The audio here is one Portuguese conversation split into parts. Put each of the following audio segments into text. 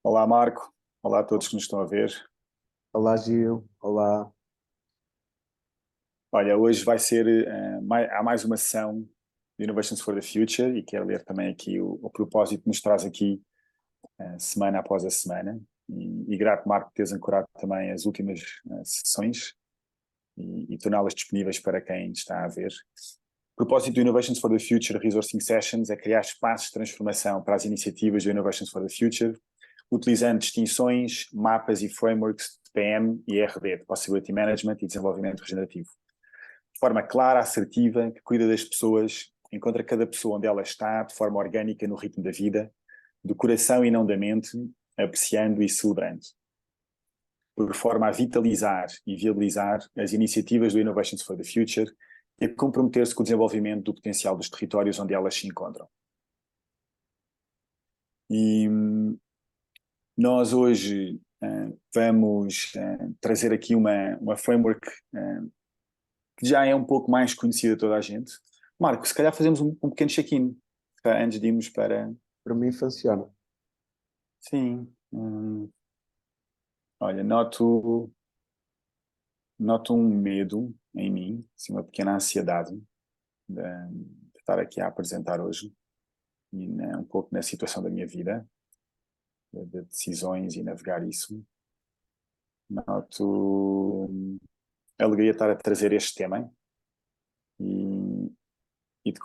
Olá, Marco. Olá a todos que nos estão a ver. Olá, Gil. Olá. Olha, hoje vai ser, há mais uma sessão de Innovations for the Future e quero ler também aqui o propósito que nos traz aqui semana após a semana. E grato, Marco, por teres ancorado também as últimas sessões e torná-las disponíveis para quem está a ver. O propósito do Innovations for the Future Resourcing Sessions é criar espaços de transformação para as iniciativas do Innovations for the Future, utilizando distinções, mapas e frameworks de PM e RD, de Possibility Management e Desenvolvimento Regenerativo. De forma clara, assertiva, que cuida das pessoas, encontra cada pessoa onde ela está, de forma orgânica no ritmo da vida, do coração e não da mente, apreciando e celebrando. Por forma a vitalizar e viabilizar as iniciativas do Innovations for the Future e a comprometer-se com o desenvolvimento do potencial dos territórios onde elas se encontram. E nós hoje vamos trazer aqui uma framework que já é um pouco mais conhecida de toda a gente. Marco, se calhar fazemos um pequeno check-in antes de irmos para... Para mim funciona. Sim. Olha, noto um medo em mim, assim, uma pequena ansiedade de estar aqui a apresentar hoje e um pouco na situação da minha vida, de decisões e navegar isso. Noto alegria de estar a trazer este tema e de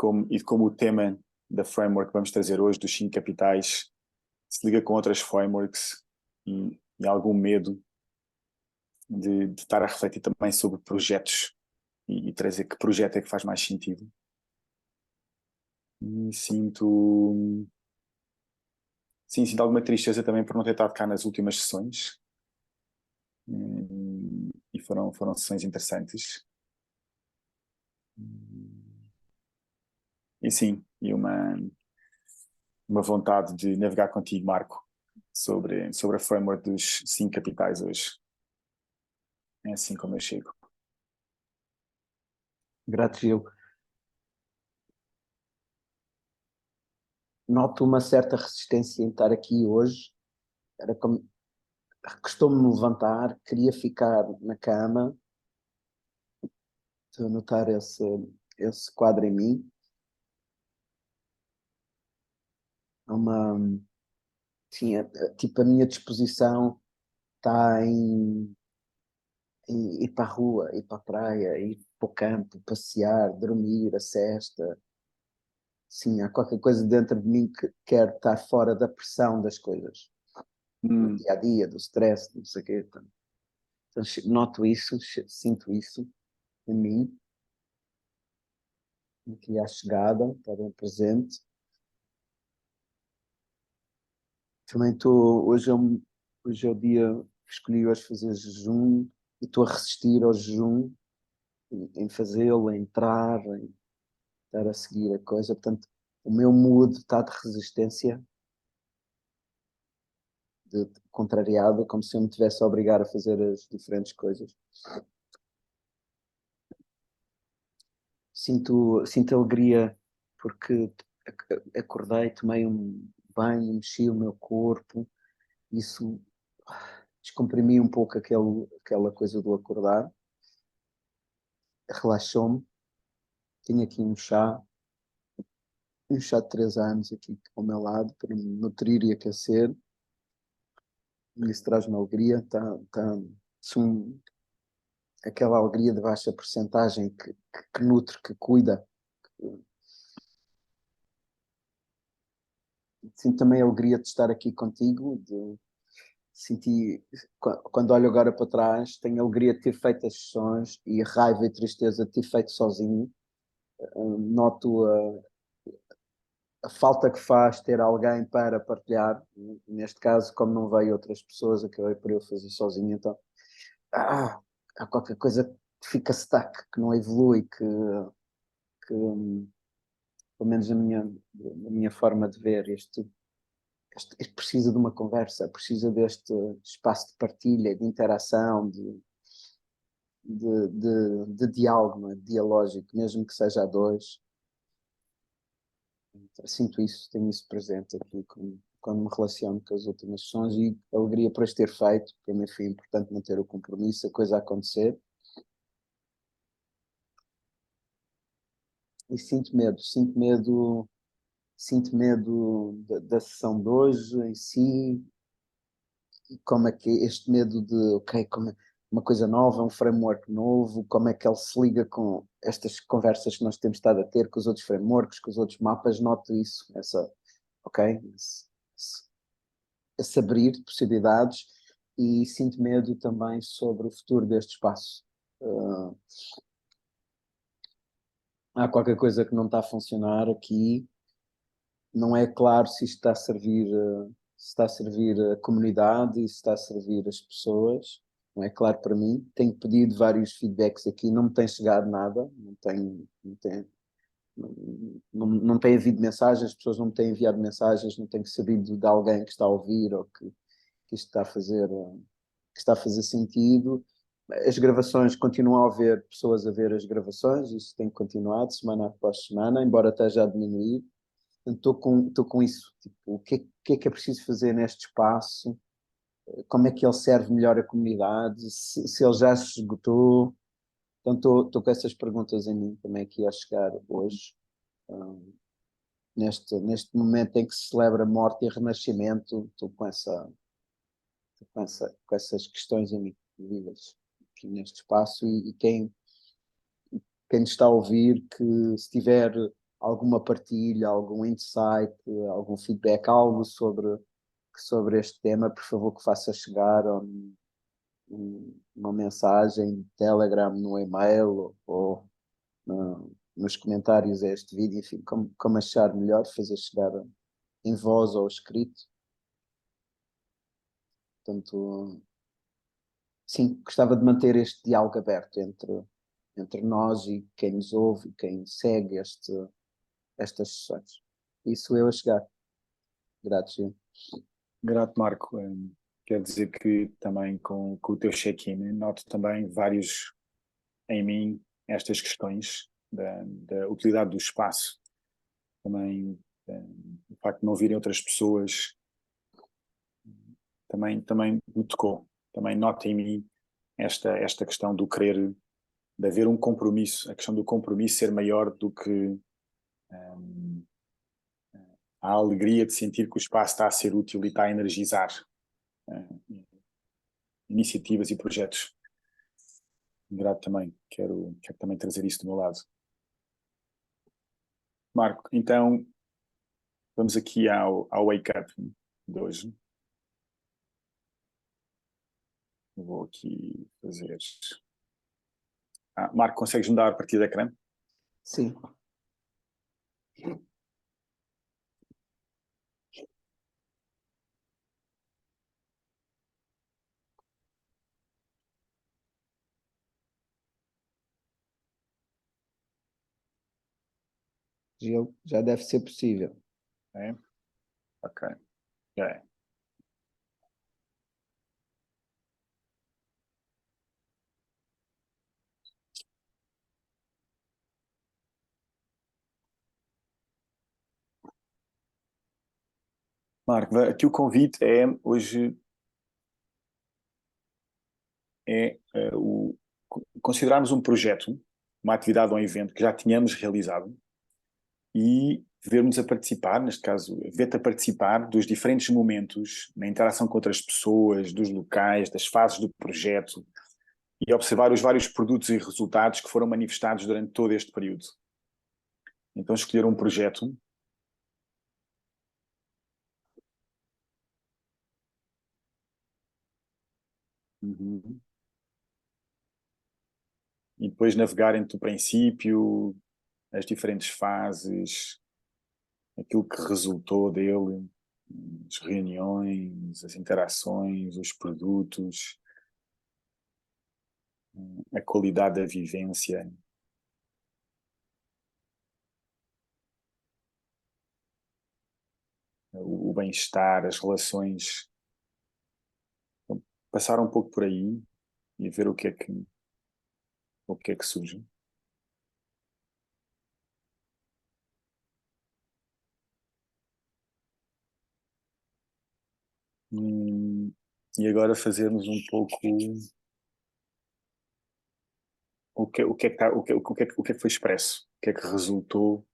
como o tema da framework que vamos trazer hoje, dos 5 capitais, se liga com outras frameworks e algum medo de estar a refletir também sobre projetos e trazer que projeto é que faz mais sentido. E sinto alguma tristeza também por não ter estado cá nas últimas sessões. E foram sessões interessantes. E sim, e uma vontade de navegar contigo, Marco, sobre a framework dos 5 capitais hoje. É assim como eu chego. Grato, Gil. Noto uma certa resistência em estar aqui hoje. Era como... Costumo-me levantar, queria ficar na cama. Estou a notar esse quadro em mim. Sim, tipo, a minha disposição está em ir para a rua, ir para a praia, ir para o campo, passear, dormir, a sesta. Sim, há qualquer coisa dentro de mim que quer estar fora da pressão das coisas, do dia a dia, do stress, não sei o quê. Então, noto isso, sinto isso em mim, aqui à chegada, está bem presente. Também estou, hoje é o dia que escolhi hoje fazer jejum e estou a resistir ao jejum, em fazê-lo, em entrar, em estar a seguir a coisa. Portanto, o meu mood está de resistência, de contrariado, como se eu me tivesse a obrigar a fazer as diferentes coisas. Sinto alegria porque acordei, tomei um banho, mexi o meu corpo, isso descomprimi um pouco aquela coisa do acordar, relaxou-me. Tenho aqui um chá de 3 anos aqui ao meu lado para me nutrir e aquecer, e isso traz-me alegria, aquela alegria de baixa porcentagem que nutre, que cuida. Sinto também a alegria de estar aqui contigo, de sentir, quando olho agora para trás, tenho a alegria de ter feito as sessões e raiva e tristeza de ter feito sozinho. Noto a falta que faz ter alguém para partilhar. Neste caso, como não veio outras pessoas, acabei por eu fazer sozinho, então há qualquer coisa que fica stuck, que não evolui, que pelo menos na minha forma de ver, este precisa de uma conversa, precisa deste espaço de partilha, de interação, de diálogo, não é? Dialógico, mesmo que seja a dois. Sinto isso, tenho isso presente aqui quando me relaciono com as últimas sessões, e alegria por as ter feito. Para mim foi importante manter o compromisso, a coisa a acontecer. E sinto medo da sessão de hoje em si, e como é que este medo de, ok, como é uma coisa nova, um framework novo, como é que ele se liga com estas conversas que nós temos estado a ter com os outros frameworks, com os outros mapas, noto isso, ok, esse abrir de possibilidades, e sinto medo também sobre o futuro deste espaço. Há qualquer coisa que não está a funcionar aqui, não é claro se isto está a servir, se está a servir a comunidade e se está a servir as pessoas, não é claro para mim. Tenho pedido vários feedbacks aqui, não me tem chegado nada, não tem havido mensagens, as pessoas não me têm enviado mensagens, não tenho sabido de alguém que está a ouvir ou que isto está a fazer sentido. As gravações, continuam a haver pessoas a ver as gravações, isso tem continuado semana após semana, embora esteja a diminuir. Estou com isso, tipo, o que é preciso fazer neste espaço, como é que ele serve melhor a comunidade, se ele já se esgotou. Então estou com essas perguntas em mim também aqui a chegar hoje, neste momento em que se celebra morte e renascimento. Estou com essas questões em mim vivas aqui neste espaço, e quem nos está a ouvir, que se tiver alguma partilha, algum insight, algum feedback, algo sobre este tema, por favor que faça chegar uma mensagem no Telegram, no e-mail, ou nos comentários a este vídeo, enfim, como achar melhor, fazer chegar em voz ou escrito. Portanto, sim, gostava de manter este diálogo aberto entre nós e quem nos ouve e quem segue estas sessões. Isso eu a chegar. Grato, Gil. Grato, Marco. Quer dizer que também com o teu check-in noto também vários em mim estas questões da utilidade do espaço. Também o facto de não virem outras pessoas também me tocou. Também noto em mim esta questão do querer, de haver um compromisso, a questão do compromisso ser maior do que a alegria de sentir que o espaço está a ser útil e está a energizar iniciativas e projetos. Grato também, quero também trazer isso do meu lado. Marco, então vamos aqui ao Wake Up de hoje. Vou aqui fazer. Marco, consegues mudar a partir do ecrã? Sim. Gil, já deve ser possível. É? Ok. Já é. Marco, aqui o convite é hoje considerarmos um projeto, uma atividade ou um evento que já tínhamos realizado e ver-nos a participar, neste caso, ver-te a participar dos diferentes momentos na interação com outras pessoas, dos locais, das fases do projeto, e observar os vários produtos e resultados que foram manifestados durante todo este período. Então, escolher um projeto. Uhum. E depois navegar entre o princípio, as diferentes fases, aquilo que resultou dele, as reuniões, as interações, os produtos, a qualidade da vivência, o bem-estar, as relações. Então, passar um pouco por aí e ver o que é que surge. E agora fazermos um pouco o que é que o que é que foi expresso, o que é que resultou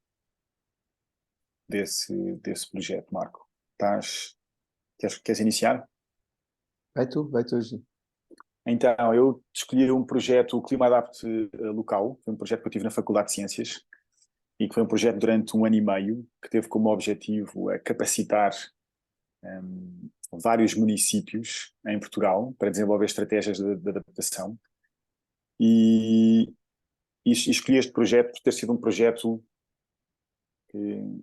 desse projeto, Marco. Queres iniciar? Vai tu, Gi. Então, eu escolhi um projeto, o Clima Adapt Local, foi um projeto que eu tive na Faculdade de Ciências e que foi um projeto durante 1 ano e meio, que teve como objetivo capacitar vários municípios em Portugal para desenvolver estratégias de adaptação. E escolhi este projeto por ter sido um projeto que,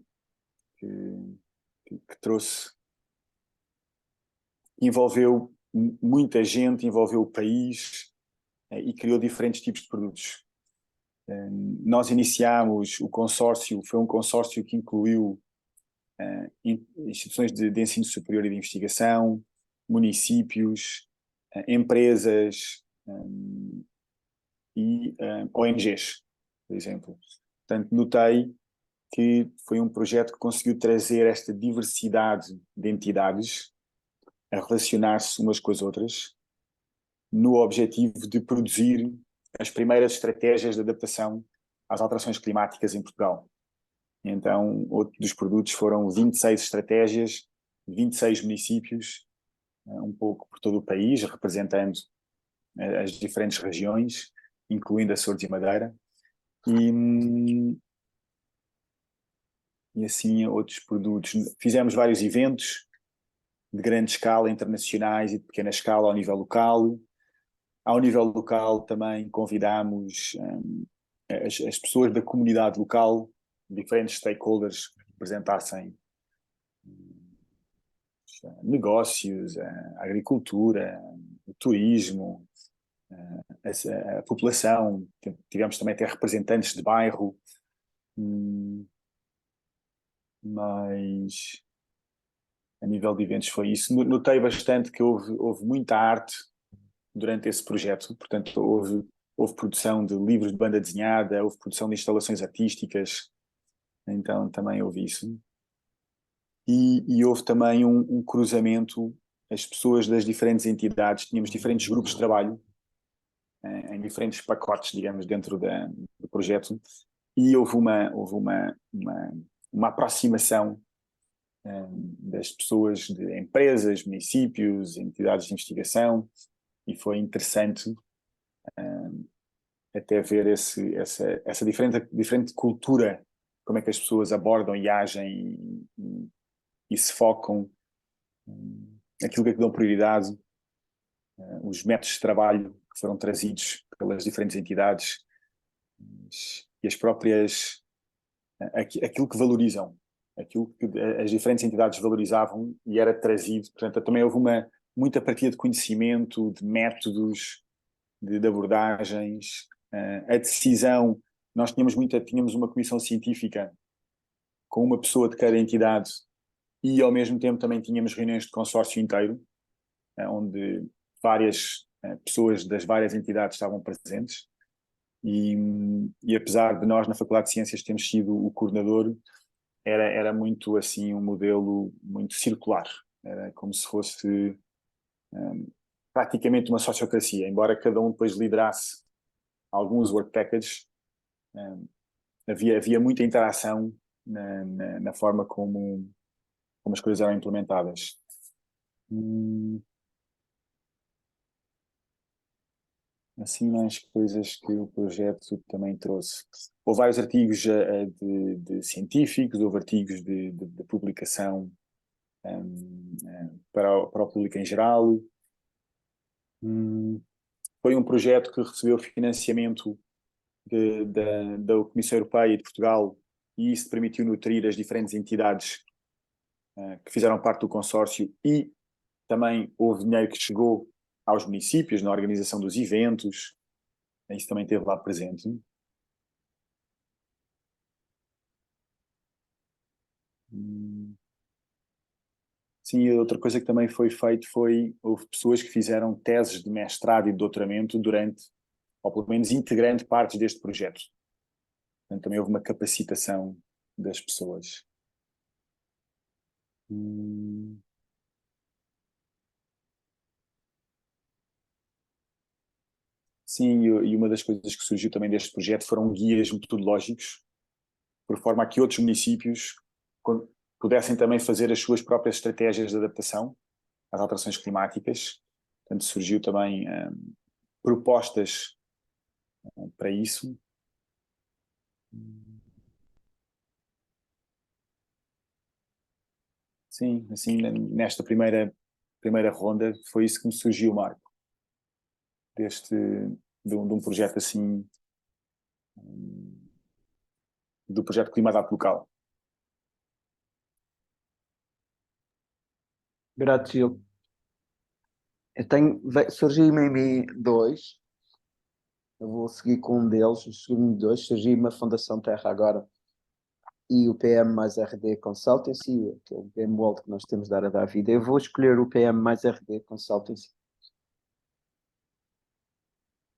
que, que trouxe, envolveu muita gente, envolveu o país e criou diferentes tipos de produtos. Nós iniciámos o consórcio, foi um consórcio que incluiu instituições de ensino superior e de investigação, municípios, empresas e ONGs, por exemplo. Portanto, notei que foi um projeto que conseguiu trazer esta diversidade de entidades a relacionar-se umas com as outras, no objetivo de produzir as primeiras estratégias de adaptação às alterações climáticas em Portugal. Então, outro dos produtos foram 26 estratégias, 26 municípios, um pouco por todo o país, representando as diferentes regiões, incluindo Açores e Madeira. E assim outros produtos. Fizemos vários eventos de grande escala, internacionais e de pequena escala ao nível local. Ao nível local também convidámos as pessoas da comunidade local, diferentes stakeholders que representassem negócios, a agricultura, o turismo, a população. Tivemos também até representantes de bairro, mas a nível de eventos foi isso. Notei bastante que houve muita arte durante esse projeto, portanto houve produção de livros de banda desenhada, houve produção de instalações artísticas, então também houve isso. E houve também um cruzamento, as pessoas das diferentes entidades, tínhamos diferentes grupos de trabalho, em diferentes pacotes, digamos, dentro do projeto, e houve uma aproximação das pessoas de empresas, municípios, entidades de investigação, e foi interessante até ver essa diferente cultura, como é que as pessoas abordam e agem e se focam aquilo que dão prioridade, os métodos de trabalho que foram trazidos pelas diferentes entidades e as próprias, aquilo que valorizam, aquilo que as diferentes entidades valorizavam e era trazido. Portanto, também houve muita partilha de conhecimento, de métodos, de abordagens, a decisão. Nós tínhamos uma comissão científica com uma pessoa de cada entidade e ao mesmo tempo também tínhamos reuniões de consórcio inteiro, onde várias pessoas das várias entidades estavam presentes e apesar de nós na Faculdade de Ciências termos sido o coordenador, era muito assim um modelo muito circular, era como se fosse praticamente uma sociocracia, embora cada um depois liderasse alguns work packages, havia muita interação na forma como as coisas eram implementadas. Assim, mais coisas que o projeto também trouxe. Houve vários artigos de científicos, houve artigos de publicação para o público em geral. Foi um projeto que recebeu financiamento da Comissão Europeia e de Portugal e isso permitiu nutrir as diferentes entidades que fizeram parte do consórcio e também houve dinheiro que chegou aos municípios na organização dos eventos, isso também esteve lá presente. Sim, outra coisa que também foi feito houve pessoas que fizeram teses de mestrado e de doutoramento durante, ou pelo menos integrante partes deste projeto. Portanto, também houve uma capacitação das pessoas. Sim, e uma das coisas que surgiu também deste projeto foram guias metodológicos, por forma a que outros municípios pudessem também fazer as suas próprias estratégias de adaptação às alterações climáticas. Portanto, surgiu também propostas para isso. Sim, assim, nesta primeira ronda foi isso que me surgiu, Marco, de um projeto assim, do projeto Climadap Local. Grato, surgiu-me em mim dois, eu vou seguir com um deles, surgiu-me dois, surgiu-me a Fundação Terra agora e o PM mais RD Consultancy, que é o game world que nós temos de dar a dar vida. Eu vou escolher o PM mais RD Consultancy.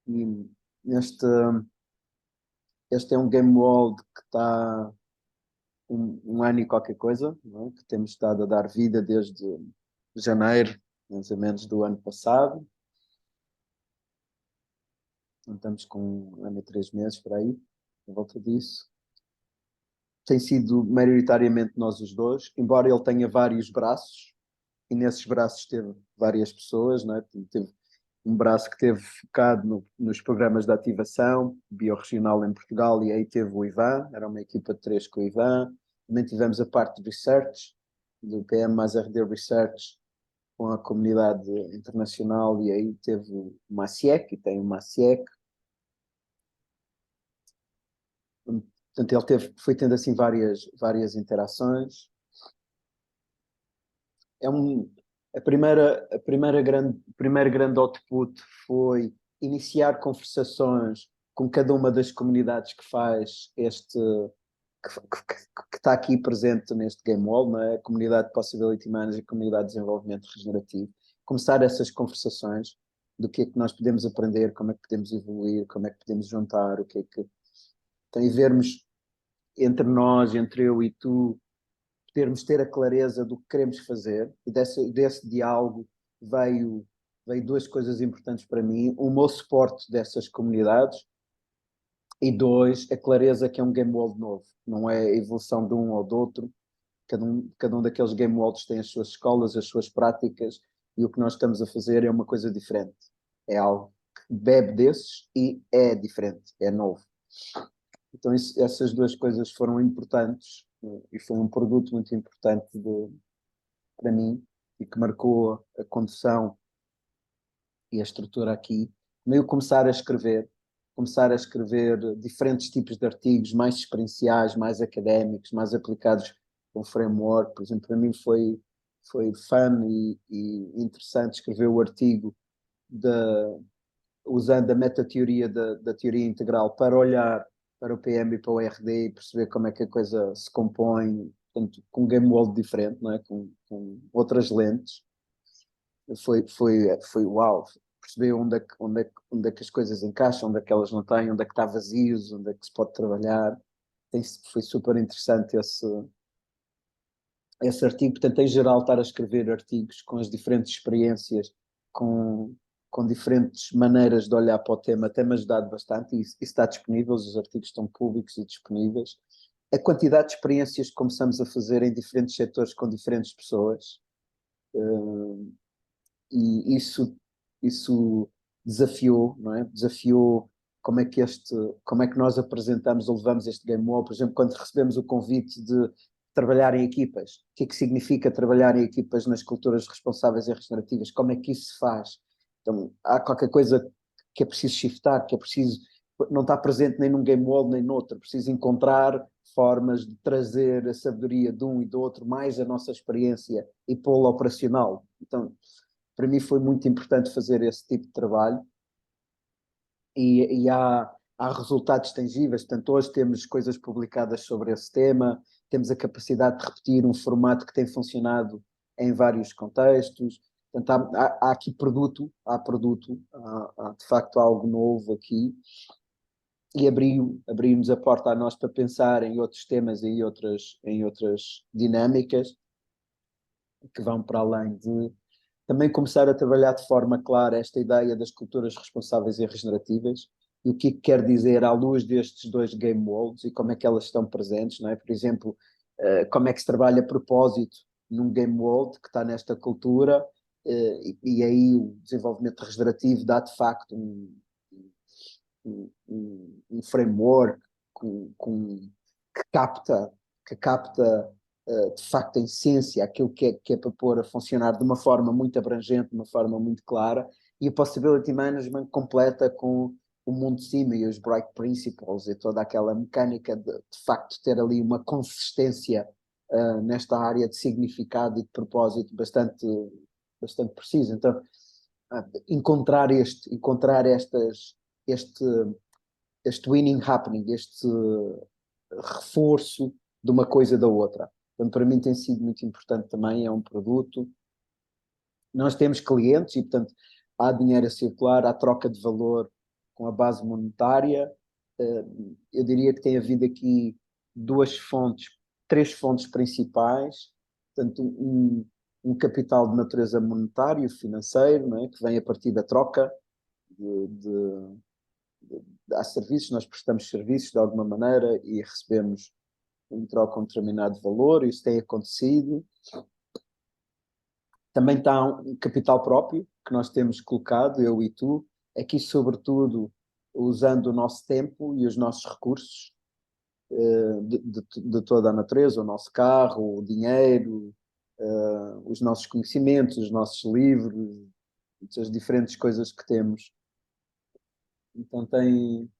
E este é um game world que está um ano e qualquer coisa, não é? Que temos estado a dar vida desde janeiro, mais ou menos, do ano passado. Então, estamos com 1 ano e 3 meses por aí, em volta disso. Tem sido maioritariamente nós os dois, embora ele tenha vários braços, e nesses braços teve várias pessoas, não é? Teve um braço que teve focado nos programas de ativação biorregional em Portugal, e aí teve o Ivan, era uma equipa de 3 com o Ivan. Também tivemos a parte de research, do PM mais RD Research, com a comunidade internacional, e aí teve o Maciek, e tem o Maciek. Portanto, ele foi tendo assim várias interações. A primeiro grande output foi iniciar conversações com cada uma das comunidades que faz que está aqui presente neste Game Wall, não é? A comunidade de Possibility Manager, a comunidade de desenvolvimento regenerativo. Começar essas conversações do que é que nós podemos aprender, como é que podemos evoluir, como é que podemos juntar, o que é que... Então, e vermos entre nós, entre eu e tu, podermos ter a clareza do que queremos fazer, e desse diálogo veio 2 coisas importantes para mim: o meu suporte dessas comunidades, e 2, a clareza que é um game world novo, não é a evolução de um ou do outro. Cada um daqueles game worlds tem as suas escolas, as suas práticas, e o que nós estamos a fazer é uma coisa diferente, é algo que bebe desses e é diferente, é novo. Então essas 2 coisas foram importantes, e foi um produto muito importante para mim, e que marcou a condução e a estrutura aqui. Meio começar a escrever diferentes tipos de artigos, mais experienciais, mais académicos, mais aplicados com framework. Por exemplo, para mim foi fun e interessante escrever o artigo usando a metateoria da teoria integral para olhar para o PM e para o RD e perceber como é que a coisa se compõe, portanto, com um game world diferente, não é? Com outras lentes. Foi uau, perceber onde é que as coisas encaixam, onde é que elas não têm, onde é que está vazios, onde é que se pode trabalhar. Foi super interessante esse artigo. Portanto, em geral, estar a escrever artigos com as diferentes experiências, com diferentes maneiras de olhar para o tema, tem-me ajudado bastante, e isso está disponível, os artigos estão públicos e disponíveis. A quantidade de experiências que começamos a fazer em diferentes setores com diferentes pessoas, e isso desafiou, não é? Desafiou como é que nós apresentamos ou levamos este Game Wall. Por exemplo, quando recebemos o convite de trabalhar em equipas, o que é que significa trabalhar em equipas nas culturas responsáveis e regenerativas, como é que isso se faz? Então, há qualquer coisa que é preciso shiftar, que é preciso, não está presente nem num Game Wall nem noutro, preciso encontrar formas de trazer a sabedoria de um e do outro, mais a nossa experiência, e pô-la operacional. Então, para mim foi muito importante fazer esse tipo de trabalho, e há resultados tangíveis. Portanto, hoje temos coisas publicadas sobre esse tema, temos a capacidade de repetir um formato que tem funcionado em vários contextos. Portanto, há aqui produto, há de facto algo novo aqui, e abriu-nos a porta a nós para pensar em outros temas e em outras dinâmicas que vão para além Também começar a trabalhar de forma clara esta ideia das culturas responsáveis e regenerativas e o que quer dizer à luz destes dois game worlds e como é que elas estão presentes, não é? Por exemplo, como é que se trabalha propósito num game world que está nesta cultura, e aí o desenvolvimento regenerativo dá de facto um framework que capta, que capta de facto a essência, aquilo que é para pôr a funcionar de uma forma muito abrangente, de uma forma muito clara, e o Possibility Management completa com o mundo de cima e os Bright Principles e toda aquela mecânica de facto ter ali uma consistência nesta área de significado e de propósito bastante preciso. Então, encontrar este winning happening, este reforço de uma coisa da outra. Portanto, para mim tem sido muito importante também, é um produto. Nós temos clientes e, portanto, há dinheiro a circular, há troca de valor com a base monetária. Eu diria que tem havido aqui três fontes principais. Portanto, um capital de natureza monetário, financeiro, não é? Que vem a partir da troca há serviços, nós prestamos serviços de alguma maneira e recebemos em troca um determinado valor, isso tem acontecido. Também está um capital próprio que nós temos colocado, eu e tu, aqui sobretudo usando o nosso tempo e os nossos recursos de toda a natureza, o nosso carro, o dinheiro, os nossos conhecimentos, os nossos livros, as diferentes coisas que temos. Então tem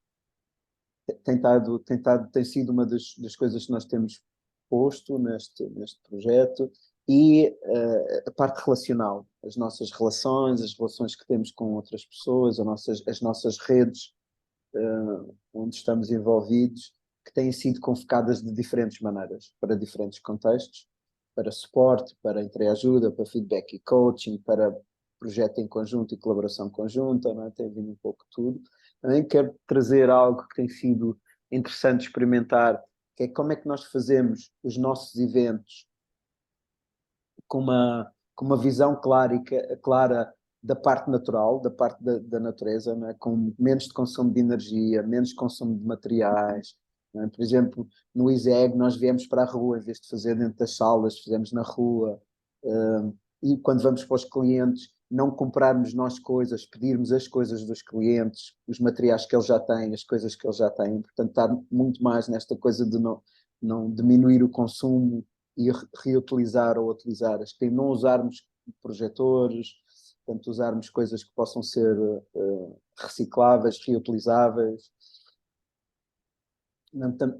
sido uma das coisas que nós temos posto neste projeto e a parte relacional, as nossas relações, as relações que temos com outras pessoas, as nossas redes onde estamos envolvidos, que têm sido convocadas de diferentes maneiras, para diferentes contextos, para suporte, para entreajuda, para feedback e coaching, para projeto em conjunto e colaboração conjunta, não é? Tem vindo um pouco tudo. Também quero trazer algo que tem sido interessante experimentar, que é como é que nós fazemos os nossos eventos com uma visão clara da parte natural, da parte da natureza, não é? Com menos de consumo de energia, menos consumo de materiais. Não é? Por exemplo, no ISEG nós viemos para a rua, em vez de fazer dentro das salas, fizemos na rua. E quando vamos para os clientes, não comprarmos nós coisas, pedirmos as coisas dos clientes, os materiais que eles já têm, as coisas que eles já têm. Portanto, estar muito mais nesta coisa de não diminuir o consumo e reutilizar ou utilizar. Acho que não usarmos projetores, portanto, usarmos coisas que possam ser recicláveis, reutilizáveis.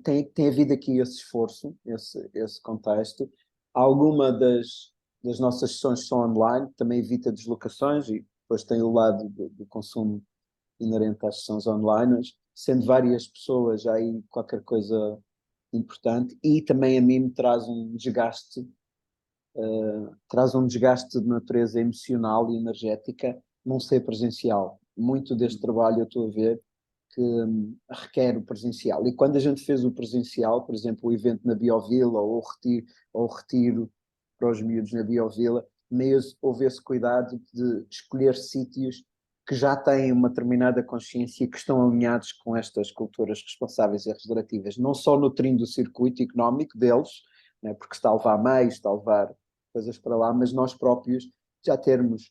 Tem havido aqui esse esforço, esse contexto. Alguma das nossas sessões são online, também evita deslocações e depois tem o lado do consumo inerente às sessões online, sendo várias pessoas aí qualquer coisa importante, e também a mim me traz um desgaste de natureza emocional e energética não ser presencial. Muito deste trabalho eu estou a ver que requer o presencial. E quando a gente fez o presencial, por exemplo, o evento na Biovila ou o retiro para os miúdos na Biovila, meio houve esse cuidado de escolher sítios que já têm uma determinada consciência e que estão alinhados com estas culturas responsáveis e regenerativas, não só nutrindo o circuito económico deles, né, porque está a levar meios, está a levar coisas para lá, mas nós próprios já termos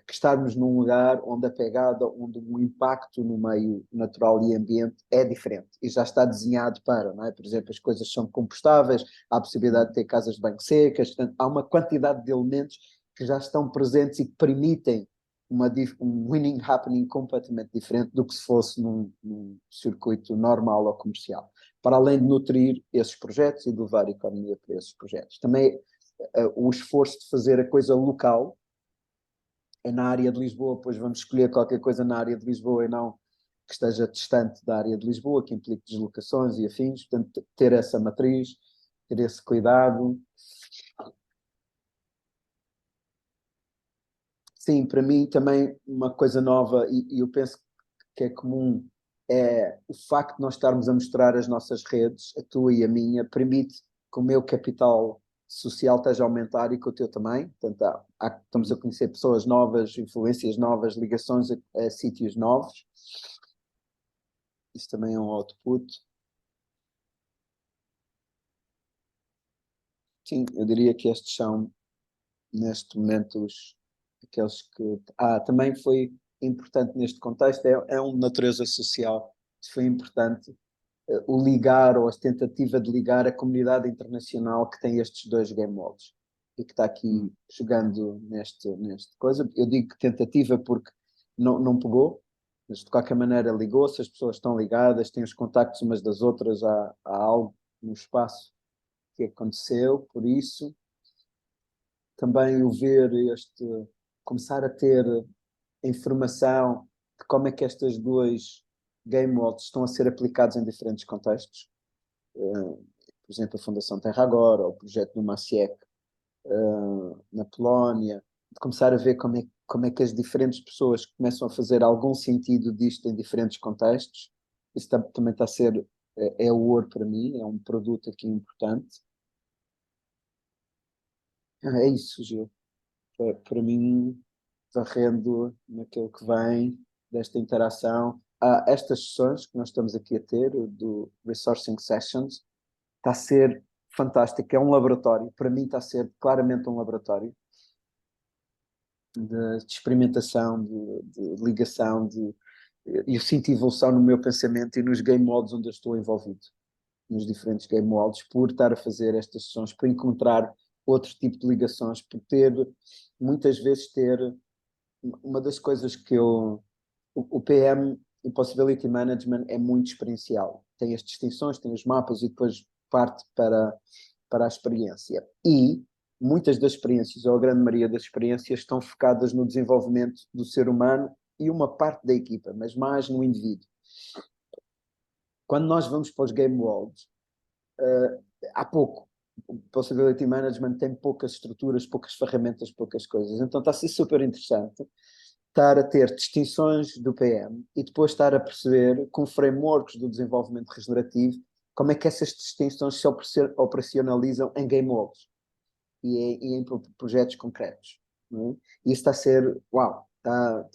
que estarmos num lugar onde a pegada, onde o impacto no meio natural e ambiente é diferente e já está desenhado para, não é? Por exemplo, as coisas são compostáveis, há a possibilidade de ter casas de banho secas, portanto, há uma quantidade de elementos que já estão presentes e que permitem um winning happening completamente diferente do que se fosse num circuito normal ou comercial, para além de nutrir esses projetos e de levar a economia para esses projetos. Também o esforço de fazer a coisa local é na área de Lisboa, pois vamos escolher qualquer coisa na área de Lisboa e não que esteja distante da área de Lisboa, que implique deslocações e afins, portanto, ter essa matriz, ter esse cuidado. Sim, para mim também uma coisa nova, e eu penso que é comum, é o facto de nós estarmos a mostrar as nossas redes, a tua e a minha, permite que o meu capital social esteja a aumentar e que o teu também. Portanto, estamos a conhecer pessoas novas, influências novas, ligações a sítios novos. Isso também é um output. Sim, eu diria que estes são, neste momento, aqueles que... também foi importante neste contexto, é uma natureza social. Isso foi importante, o ligar, ou a tentativa de ligar a comunidade internacional que tem estes dois game modes e que está aqui jogando neste coisa. Eu digo que tentativa porque não pegou, mas de qualquer maneira ligou-se, as pessoas estão ligadas, têm os contactos umas das outras, há algo no espaço que aconteceu, por isso também o ver começar a ter informação de como é que estes dois game modes estão a ser aplicados em diferentes contextos. Por exemplo, a Fundação Terra Agora, ou o projeto do Maciek na Polónia, de começar a ver como é que as diferentes pessoas começam a fazer algum sentido disto em diferentes contextos. Isso também está a ser, é o ouro para mim, é um produto aqui importante. É isso, Gil. Para mim, varrendo naquilo que vem desta interação. Estas sessões que nós estamos aqui a ter, do Resourcing Sessions, está a ser fantástico. É um laboratório. Para mim está a ser claramente um laboratório de experimentação, de ligação, eu sinto evolução no meu pensamento e nos game modes onde eu estou envolvido, nos diferentes game modes, por estar a fazer estas sessões, por encontrar outro tipo de ligações, por muitas vezes ter uma das coisas que o PM, o Possibility Management, é muito experiencial. Tem as distinções, tem os mapas e depois parte para a experiência. E muitas das experiências, ou a grande maioria das experiências, estão focadas no desenvolvimento do ser humano e uma parte da equipa, mas mais no indivíduo. Quando nós vamos para os Game Worlds, há pouco. O Possibility Management tem poucas estruturas, poucas ferramentas, poucas coisas. Então está a ser super interessante estar a ter distinções do PM e depois estar a perceber, com frameworks do desenvolvimento regenerativo, como é que essas distinções se operacionalizam em game worlds e em projetos concretos. Não é? E isso está a ser, uau, está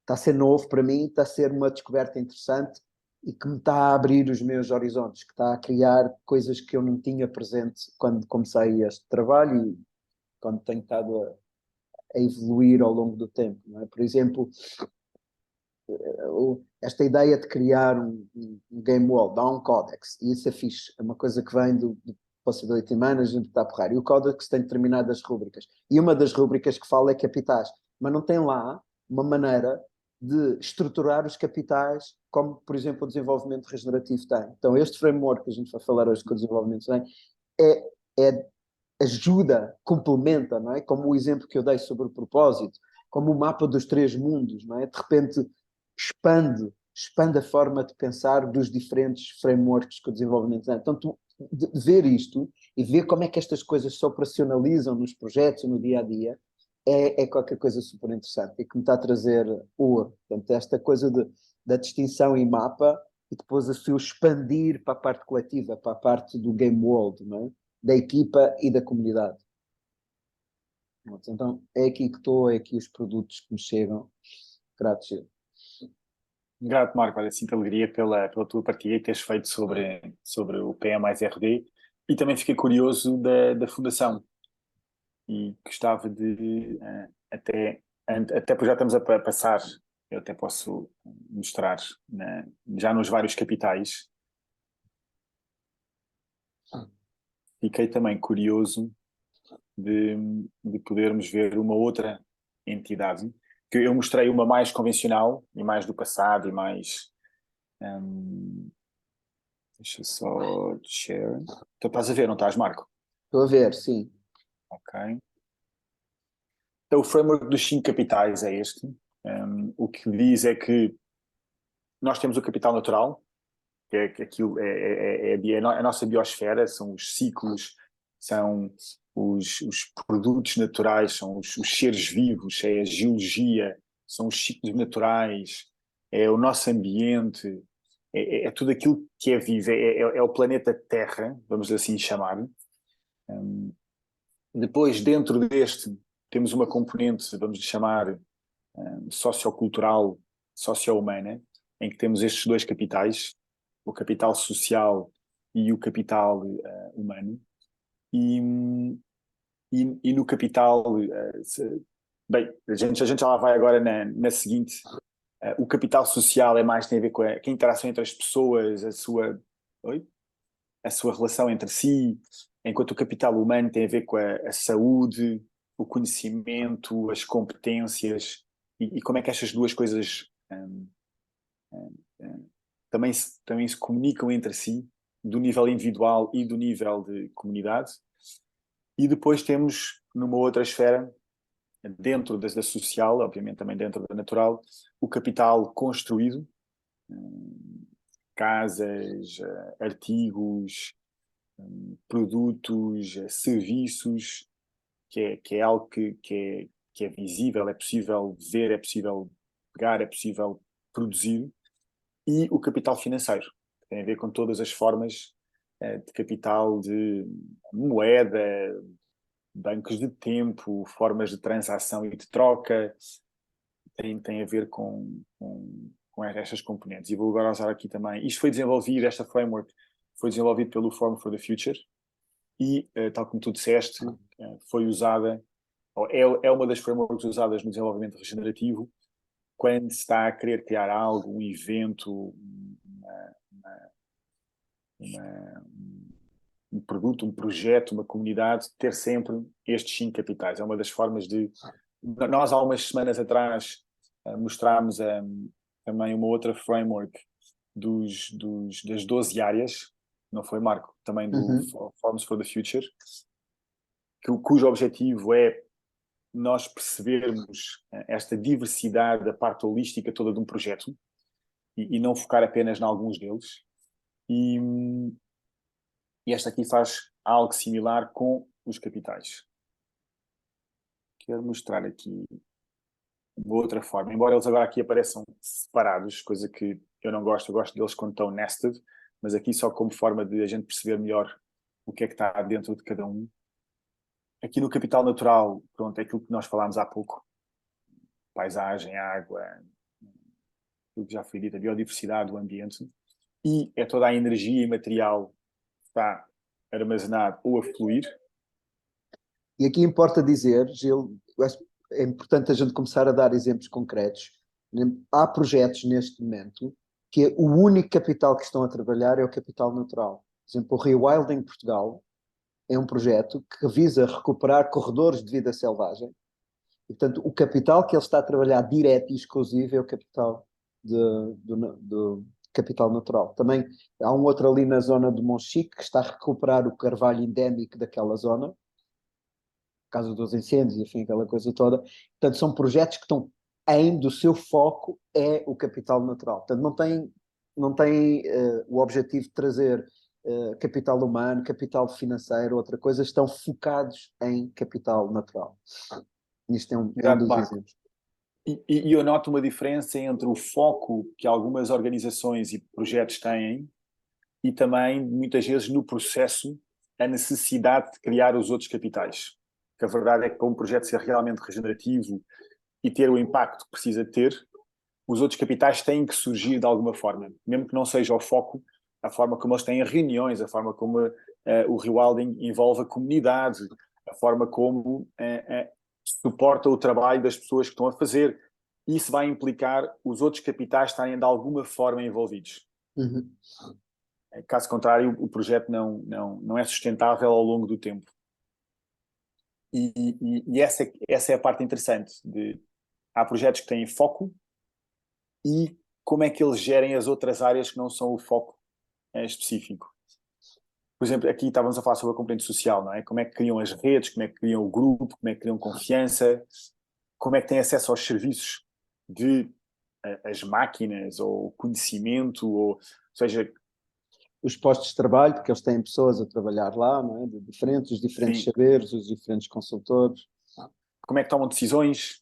a ser novo para mim, está a ser uma descoberta interessante e que me está a abrir os meus horizontes, que está a criar coisas que eu não tinha presente quando comecei este trabalho e quando tenho estado a evoluir ao longo do tempo. Não é? Por exemplo, esta ideia de criar um game world, dá um códex, e isso é fixe, é uma coisa que vem do Possibility Management, está a porrar, e o códex tem determinadas rúbricas, e uma das rúbricas que fala é capitais, mas não tem lá uma maneira de estruturar os capitais, como, por exemplo, o desenvolvimento regenerativo tem. Então, este framework que a gente vai falar hoje que o desenvolvimento tem, ajuda, complementa, não é? Como o exemplo que eu dei sobre o propósito, como o mapa dos três mundos, não é? De repente expande a forma de pensar dos diferentes frameworks que o desenvolvimento tem. Então, de ver isto e ver como é que estas coisas se operacionalizam nos projetos, no dia a dia, é qualquer coisa super interessante e que me está a trazer ouro. Portanto, esta coisa da distinção em mapa e depois a se expandir para a parte coletiva, para a parte do game world, não é? Da equipa e da comunidade. Então, é aqui que estou, é aqui os produtos que me chegam. Grato, Gil. Grato, Marco, olha, sinto alegria pela tua partilha que tens feito sobre o PM mais RD e também fiquei curioso da Fundação e gostava de, até porque já estamos a passar, eu até posso mostrar já nos vários capitais. Fiquei também curioso de podermos ver uma outra entidade, que eu mostrei uma mais convencional e mais do passado e mais... deixa eu só share. Então estás a ver, não estás, Marco? Estou a ver, sim. Ok. Então o framework dos 5 capitais é este. O que diz é que nós temos o capital natural, que aquilo a nossa biosfera, são os ciclos, são os produtos naturais, são os seres vivos, é a geologia, são os ciclos naturais, é o nosso ambiente, é tudo aquilo que é vivo, é o planeta Terra, vamos assim chamar. Depois, dentro deste, temos uma componente, vamos chamar, sociocultural, socio-humana, em que temos estes dois capitais, o capital social e o capital humano. E, e no capital, bem, a gente já lá vai agora na seguinte. O capital social é mais, tem a ver com a interação entre as pessoas, a sua relação entre si, enquanto o capital humano tem a ver com a saúde, o conhecimento, as competências, e como é que estas duas coisas também se comunicam entre si, do nível individual e do nível de comunidade. E depois temos, numa outra esfera, dentro da social, obviamente também dentro da natural, o capital construído, casas, artigos, produtos, serviços, que é algo que é visível, é possível ver, é possível pegar, é possível produzir, e o capital financeiro, que tem a ver com todas as formas de capital, de moeda, bancos de tempo, formas de transação e de troca, tem a ver com estas componentes. E vou agora usar aqui também. Isto foi desenvolvido, esta framework foi desenvolvido pelo Forum for the Future e, tal como tu disseste, foi usada, ou é uma das frameworks usadas no desenvolvimento regenerativo quando se está a querer criar algo, um evento, um produto, um projeto, uma comunidade, ter sempre estes 5 capitais. É uma das formas de... Nós, há umas semanas atrás, mostrámos também uma outra framework das 12 áreas, não foi, Marco? Também do Forums for the Future, cujo objetivo é nós percebermos esta diversidade, a parte holística toda de um projeto, e não focar apenas em alguns deles. E esta aqui faz algo similar com os capitais. Quero mostrar aqui uma outra forma, embora eles agora aqui apareçam separados, coisa que eu não gosto, eu gosto deles quando estão nested, mas aqui só como forma de a gente perceber melhor o que é que está dentro de cada um. Aqui no capital natural, pronto, é aquilo que nós falámos há pouco, paisagem, água, aquilo que já foi dito, a biodiversidade do ambiente, e é toda a energia e material que está armazenado ou a fluir. E aqui importa dizer, Gil, é importante a gente começar a dar exemplos concretos. Há projetos neste momento que o único capital que estão a trabalhar é o capital natural. Por exemplo, o Rewilding Portugal é um projeto que visa recuperar corredores de vida selvagem. E, portanto, o capital que ele está a trabalhar direto e exclusivo é o capital do capital natural. Também há um outro ali na zona de Monchique que está a recuperar o carvalho endémico daquela zona, por causa dos incêndios, enfim, aquela coisa toda. Portanto, são projetos que estão do seu foco é o capital natural. Portanto, não tem o objetivo de trazer capital humano, capital financeiro, outra coisa, estão focados em capital natural. Isto é um dos exemplos. E eu noto uma diferença entre o foco que algumas organizações e projetos têm e também, muitas vezes, no processo, a necessidade de criar os outros capitais. Que a verdade é que para um projeto ser realmente regenerativo e ter o impacto que precisa ter, os outros capitais têm que surgir de alguma forma. Mesmo que não seja o foco, a forma como eles têm reuniões, a forma como o rewilding envolve a comunidade, a forma como suporta o trabalho das pessoas que estão a fazer. Isso vai implicar os outros capitais estarem de alguma forma envolvidos. Caso contrário, o projeto não é sustentável ao longo do tempo. E essa é a parte interessante. Há projetos que têm foco e como é que eles gerem as outras áreas que não são o foco específico. Por exemplo, aqui estávamos a falar sobre a componente social, não é? Como é que criam as redes, como é que criam o grupo, como é que criam confiança, como é que têm acesso aos serviços de as máquinas ou conhecimento, ou seja... Os postos de trabalho, porque eles têm pessoas a trabalhar lá, não é? Os diferentes saberes, os diferentes consultores. Como é que tomam decisões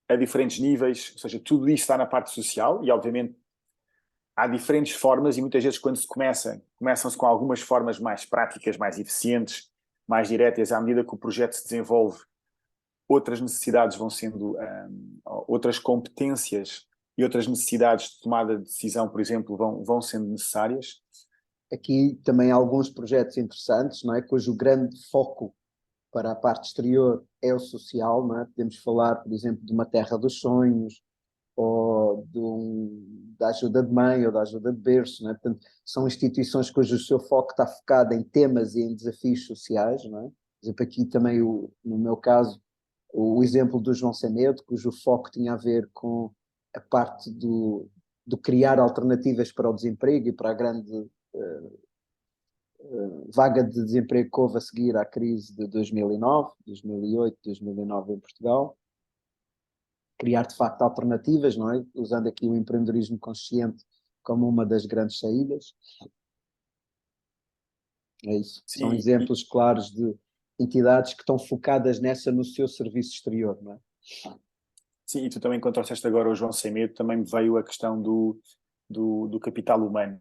a diferentes níveis, ou seja, tudo isso está na parte social e, obviamente, há diferentes formas e muitas vezes quando começam-se com algumas formas mais práticas, mais eficientes, mais diretas. À medida que o projeto se desenvolve, outras necessidades vão sendo, outras competências e outras necessidades de tomada de decisão, por exemplo, vão sendo necessárias. Aqui também há alguns projetos interessantes, não é? Cujo grande foco para a parte exterior é o social, não é? Podemos falar, por exemplo, de uma terra dos sonhos, ou da ajuda de mãe, ou da ajuda de berço, não é? Portanto, são instituições cujo seu foco está focado em temas e em desafios sociais, não é? Por exemplo, aqui também, no meu caso, o exemplo do João Sem Medo, cujo foco tinha a ver com a parte do criar alternativas para o desemprego e para a grande vaga de desemprego que houve a seguir à crise de 2009, 2008, 2009 em Portugal. Criar, de facto, alternativas, não é? Usando aqui o empreendedorismo consciente como uma das grandes saídas. É isso. Sim, São exemplos claros de entidades que estão focadas nessa no seu serviço exterior, não é? sim, e tu também, quando trouxeste agora o João Sem Medo, também me veio a questão do capital humano,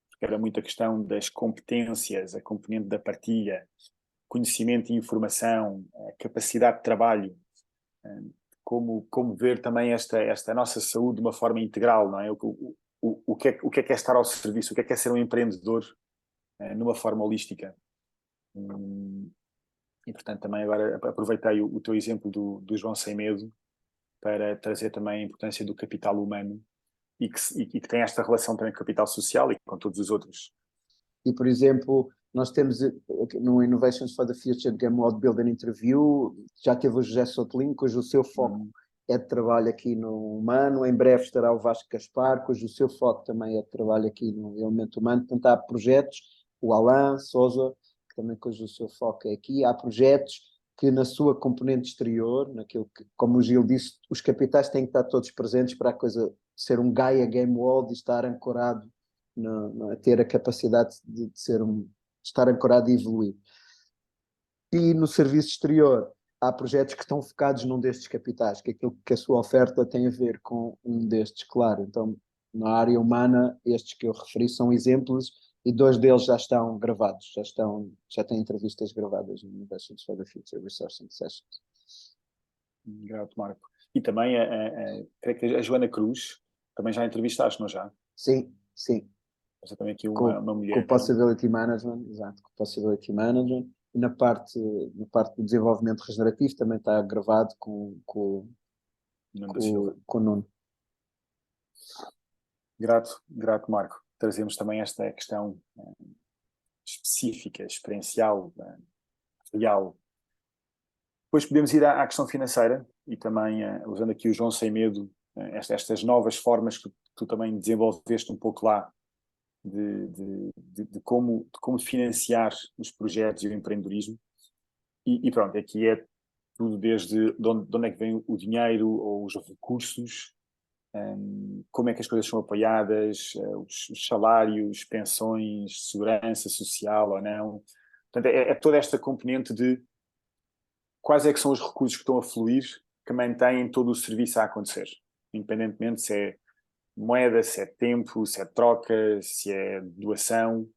porque era muito a questão das competências, a componente da partilha, conhecimento e informação, a capacidade de trabalho, como ver também esta nossa saúde de uma forma integral, não é? O que é estar ao serviço, o que é ser um empreendedor numa forma holística. E, portanto, também agora aproveitei o teu exemplo do João Sem Medo para trazer também a importância do capital humano e que tem esta relação também com o capital social e com todos os outros. E, por exemplo, nós temos no Innovations for the Future Game World Building Interview, já teve o José Sotelin, cujo seu foco é de trabalho aqui no humano. Em breve estará o Vasco Gaspar, cujo seu foco também é de trabalho aqui no elemento humano. Portanto, há projetos, o Alain Souza, que também cujo seu foco é aqui. Há projetos que na sua componente exterior, naquilo que, como o Gil disse, os capitais têm que estar todos presentes para a coisa ser um Gaia Game World e estar ancorado, ter a capacidade de estar ancorado e evoluir. E no serviço exterior há projetos que estão focados num destes capitais, que aquilo que a sua oferta tem a ver com um destes, claro. Então, na área humana, estes que eu referi são exemplos e 2 deles já estão gravados, já têm entrevistas gravadas no Innovations for the Future Research and Sessions. Grato, Marco. E também, creio que a Joana Cruz, também já entrevistaste, não já? Sim, sim. Essa também aqui Com uma mulher. o Possibility Management, exato, com o Possibility Management. E na parte do desenvolvimento regenerativo também está gravado com o Nuno. Grato, Marco. Trazemos também esta questão específica, experiencial, real. Depois podemos ir à questão financeira e também, usando aqui o João Sem Medo, estas novas formas que tu também desenvolveste um pouco lá de como financiar os projetos e o empreendedorismo. E pronto, aqui é tudo desde de onde é que vem o dinheiro ou os recursos, como é que as coisas são apoiadas, os salários, pensões, segurança social ou não. Portanto, é toda esta componente de quais é que são os recursos que estão a fluir que mantêm todo o serviço a acontecer, independentemente se é moeda, se é tempo, se é troca, se é doação,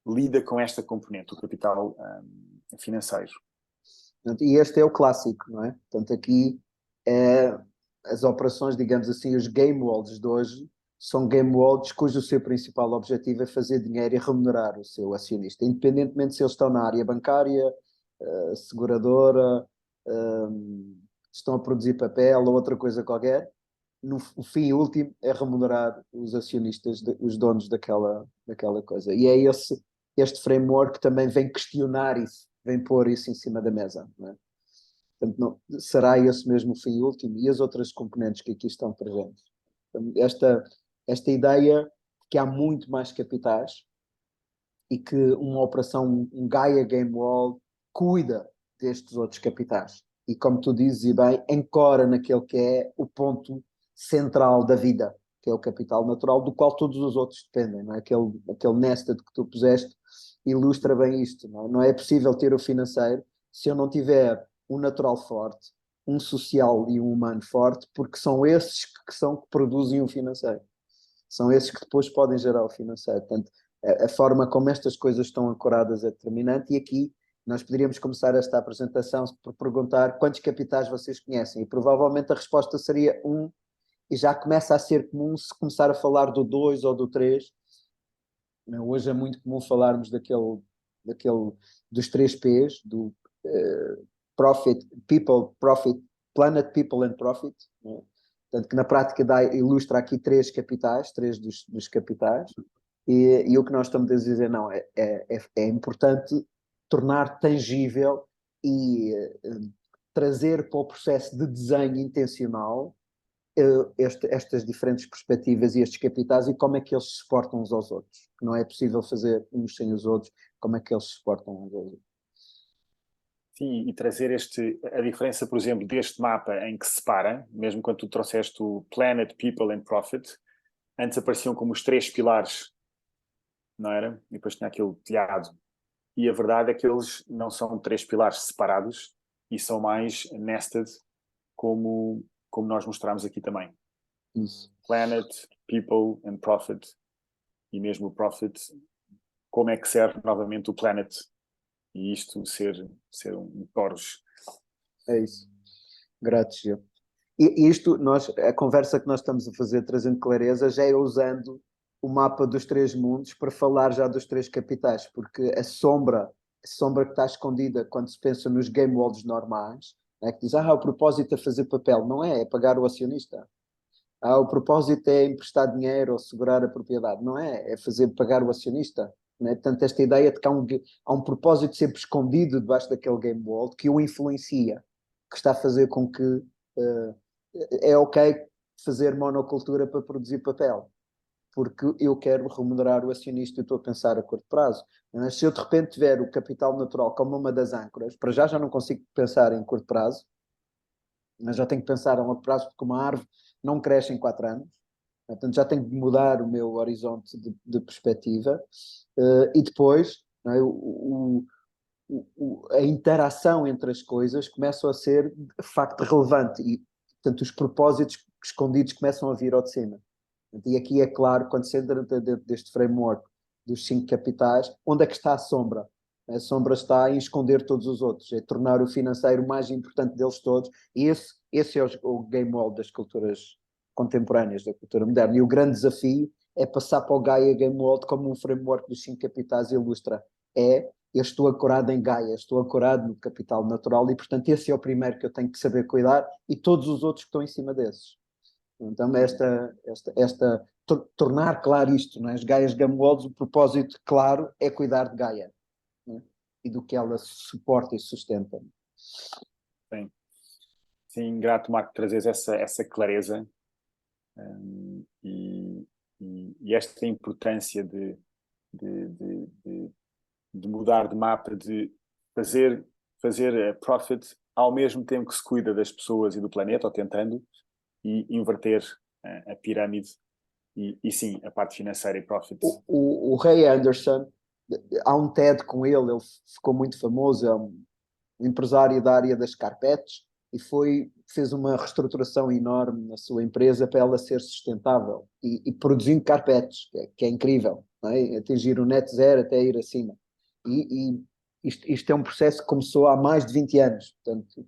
lida com esta componente, o capital financeiro. E este é o clássico, não é? Portanto, aqui as operações, digamos assim, os game worlds de hoje, são game worlds cujo seu principal objetivo é fazer dinheiro e remunerar o seu acionista, independentemente se eles estão na área bancária, seguradora, estão a produzir papel ou outra coisa qualquer. O fim último é remunerar os acionistas, os donos daquela coisa. E é este framework também vem questionar isso, vem pôr isso em cima da mesa. Não é? Portanto, não, será esse mesmo o fim último? E as outras componentes que aqui estão presentes? Esta ideia de que há muito mais capitais e que uma operação, um Gaia Game World, cuida destes outros capitais. E como tu dizes, e bem, ancora naquele que é o ponto central da vida, que é o capital natural, do qual todos os outros dependem. Não é? Aquele nested que tu puseste ilustra bem isto. Não é possível ter o financeiro se eu não tiver um natural forte, um social e um humano forte, porque são esses que produzem o financeiro. São esses que depois podem gerar o financeiro. Portanto, a forma como estas coisas estão ancoradas é determinante, e aqui Nós poderíamos começar esta apresentação por perguntar quantos capitais vocês conhecem, e provavelmente a resposta seria um, e já começa a ser comum se começar a falar do 2 ou do 3. Hoje é muito comum falarmos dos 3 P's, do Profit, People, Profit, Planet, People and Profit, né? Portanto, que na prática ilustra aqui 3 capitais, 3 dos capitais, e o que nós estamos a dizer, não, é importante tornar tangível e trazer para o processo de desenho intencional estas diferentes perspectivas e estes capitais e como é que eles se suportam uns aos outros. Não é possível fazer uns sem os outros, como é que eles se suportam uns aos outros. Sim, e trazer a diferença, por exemplo, deste mapa em que se separa, mesmo quando tu trouxeste o Planet, People and Profit, antes apareciam como os 3 pilares, não era? E depois tinha aquele telhado. E a verdade é que eles não são 3 pilares separados e são mais nested, como nós mostramos aqui também. Isso. Planet, People and Profit. E mesmo o Profit, como é que serve novamente o Planet? E isto ser um torus. É isso. Grátis. E isto, a conversa que nós estamos a fazer, trazendo clareza, já é usando o mapa dos 3 mundos para falar já dos 3 capitais, porque a sombra que está escondida quando se pensa nos game worlds normais, é que diz, o propósito é fazer papel. Não é pagar o acionista. O propósito é emprestar dinheiro ou segurar a propriedade. Não é pagar o acionista. Não é? Portanto, esta ideia de que há um propósito sempre escondido debaixo daquele game world que o influencia, que está a fazer com que é ok fazer monocultura para produzir papel, porque eu quero remunerar o acionista e estou a pensar a curto prazo. Mas se eu de repente tiver o capital natural como uma das âncoras, para já não consigo pensar em curto prazo, mas já tenho que pensar a longo prazo, porque uma árvore não cresce em 4 anos, portanto já tenho que mudar o meu horizonte de perspectiva, e depois, não é, a interação entre as coisas começa a ser de facto relevante e, portanto, os propósitos escondidos começam a vir ao de cima. E aqui é claro, quando se entra dentro deste framework dos 5 capitais, onde é que está a sombra? A sombra está em esconder todos os outros, é tornar o financeiro o mais importante deles todos, e esse é o game world das culturas contemporâneas, da cultura moderna. E o grande desafio é passar para o Gaia Game World como um framework dos 5 capitais ilustra. Eu estou ancorado em Gaia, estou ancorado no capital natural e, portanto, esse é o primeiro que eu tenho que saber cuidar e todos os outros que estão em cima desses. Então, tornar claro isto, não é? As Gaias Game Worlds, o propósito claro é cuidar de Gaia, não é? E do que ela suporta e sustenta. Sim, sim, grato, Marco, trazeres essa clareza e esta importância de mudar de mapa, de fazer profit ao mesmo tempo que se cuida das pessoas e do planeta, ou tentando, e inverter a pirâmide e sim, a parte financeira e profit. O Ray Anderson, há um TED com ele ficou muito famoso, é um empresário da área das carpetes e fez uma reestruturação enorme na sua empresa para ela ser sustentável e produzindo carpetes, que é incrível, não é? Atingir o net zero até ir acima. E isto é um processo que começou há mais de 20 anos. Portanto,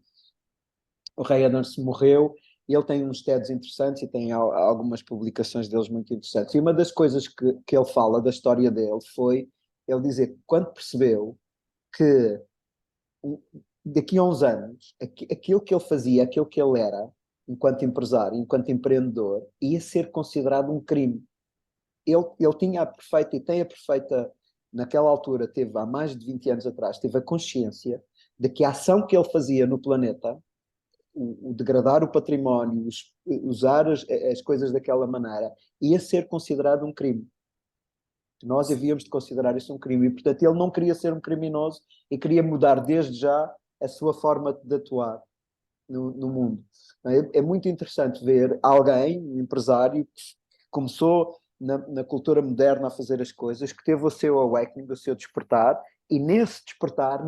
o Ray Anderson morreu e ele tem uns TEDs interessantes e tem algumas publicações deles muito interessantes. E uma das coisas que ele fala da história dele foi ele dizer que quando percebeu que daqui a uns anos, aquilo que ele fazia, aquilo que ele era, enquanto empresário, enquanto empreendedor, ia ser considerado um crime. Ele tinha a perfeita, e tem a perfeita, naquela altura, teve há mais de 20 anos atrás, teve a consciência de que a ação que ele fazia no planeta, o degradar o património, usar as coisas daquela maneira, ia ser considerado um crime. Nós havíamos de considerar isso um crime e, portanto, ele não queria ser um criminoso e queria mudar desde já a sua forma de atuar no mundo. É muito interessante ver alguém, um empresário, que começou na cultura moderna a fazer as coisas, que teve o seu awakening, o seu despertar, e nesse despertar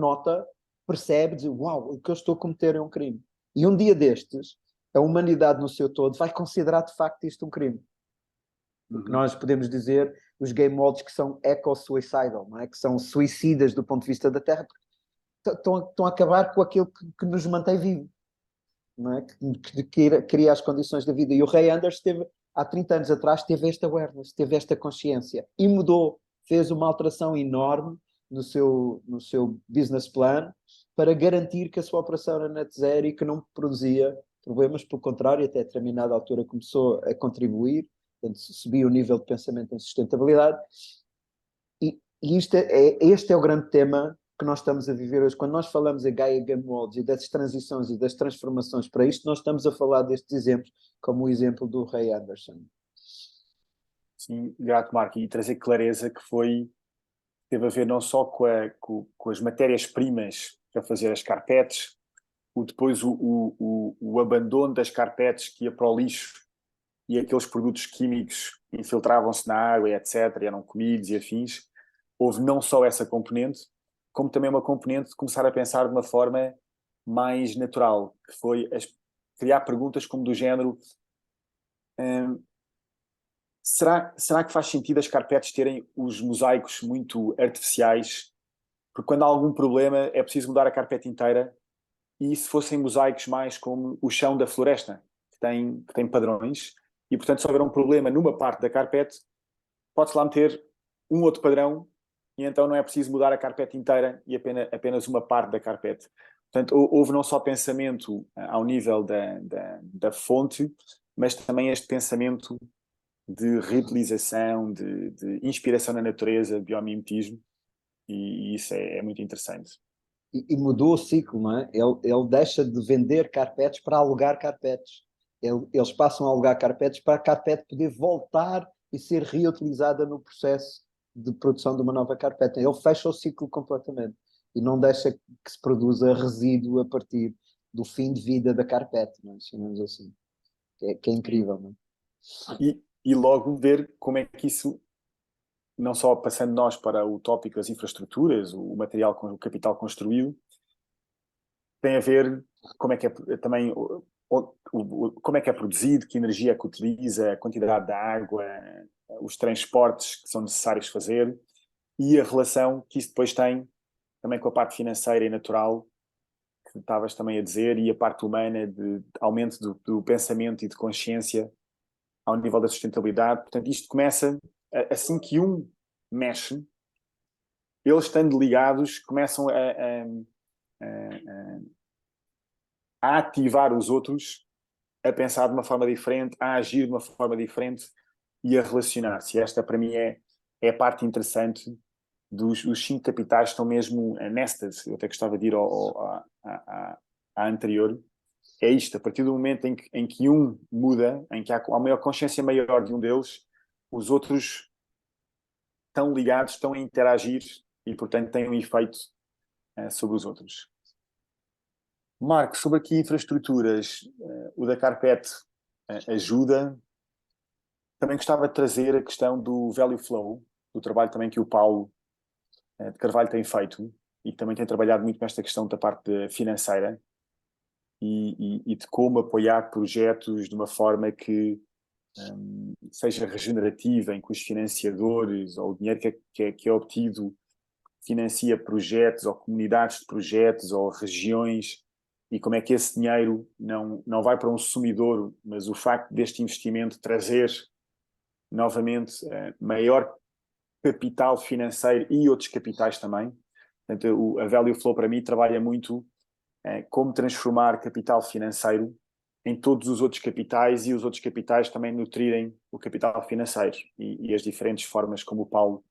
percebe, diz, uau, o que eu estou a cometer é um crime. E um dia destes, a humanidade no seu todo vai considerar de facto isto um crime. O que nós podemos dizer, os game mods que são eco-suicidal, não é? Que são suicidas do ponto de vista da Terra, estão a acabar com aquilo que nos mantém vivos, não é? Que cria as condições da vida. E o Ray Anders teve, há 30 anos atrás, teve esta awareness, teve esta consciência e mudou, fez uma alteração enorme no seu business plan para garantir que a sua operação era net zero e que não produzia problemas, pelo contrário, até a determinada altura começou a contribuir, portanto, subia o nível de pensamento em sustentabilidade. E este é o grande tema que nós estamos a viver hoje. Quando nós falamos em Gaia Game Worlds e das transições e das transformações para isto, nós estamos a falar destes exemplos, como o exemplo do Ray Anderson. Sim, grato, Marco, e trazer clareza que teve a ver não só com as matérias-primas para fazer as carpetes, depois o abandono das carpetes que ia para o lixo e aqueles produtos químicos infiltravam-se na água, e etc., eram comidos e afins. Houve não só essa componente, como também uma componente de começar a pensar de uma forma mais natural, que foi criar perguntas como do género: será que faz sentido as carpetes terem os mosaicos muito artificiais? Porque quando há algum problema é preciso mudar a carpete inteira, e se fossem mosaicos mais como o chão da floresta, que tem padrões, e portanto se houver um problema numa parte da carpete, pode-se lá meter um outro padrão, e então não é preciso mudar a carpete inteira e apenas uma parte da carpete. Portanto, houve não só pensamento ao nível da fonte, mas também este pensamento de reutilização, de inspiração na natureza, biomimetismo, e isso é muito interessante. E mudou o ciclo, não é? Ele deixa de vender carpetes para alugar carpetes. Eles passam a alugar carpetes para a carpete poder voltar e ser reutilizada no processo de produção de uma nova carpete. Ele fecha o ciclo completamente e não deixa que se produza resíduo a partir do fim de vida da carpete, não é? Chamamos assim. Que é incrível, não é? E logo ver como é que isso, não só passando nós para o tópico das infraestruturas, o material, o capital construído, tem a ver como é que é também como é que é produzido, que energia é que utiliza, a quantidade de água, os transportes que são necessários fazer e a relação que isso depois tem também com a parte financeira e natural que estavas também a dizer, e a parte humana de aumento do pensamento e de consciência ao nível da sustentabilidade. Portanto, isto começa assim que um mexe, eles estando ligados começam a ativar os outros a pensar de uma forma diferente, a agir de uma forma diferente e a relacionar-se. Esta, para mim, é a parte interessante os 5 capitais estão mesmo nested. Eu até gostava de ir à anterior. É isto, a partir do momento em que um muda, em que há uma maior consciência maior de um deles, os outros estão ligados, estão a interagir e, portanto, têm um efeito sobre os outros. Marco, sobre aqui infraestruturas, o da Carpete ajuda. Também gostava de trazer a questão do Value Flow, do trabalho também que o Paulo de Carvalho tem feito e também tem trabalhado muito nesta questão da parte financeira e de como apoiar projetos de uma forma que seja regenerativa, em que os financiadores ou o dinheiro que é obtido financia projetos ou comunidades de projetos ou regiões, e como é que esse dinheiro não vai para um sumidoro, mas o facto deste investimento trazer novamente maior capital financeiro e outros capitais também. Portanto, a Value Flow para mim trabalha muito como transformar capital financeiro em todos os outros capitais e os outros capitais também nutrirem o capital financeiro e as diferentes formas como o Paulo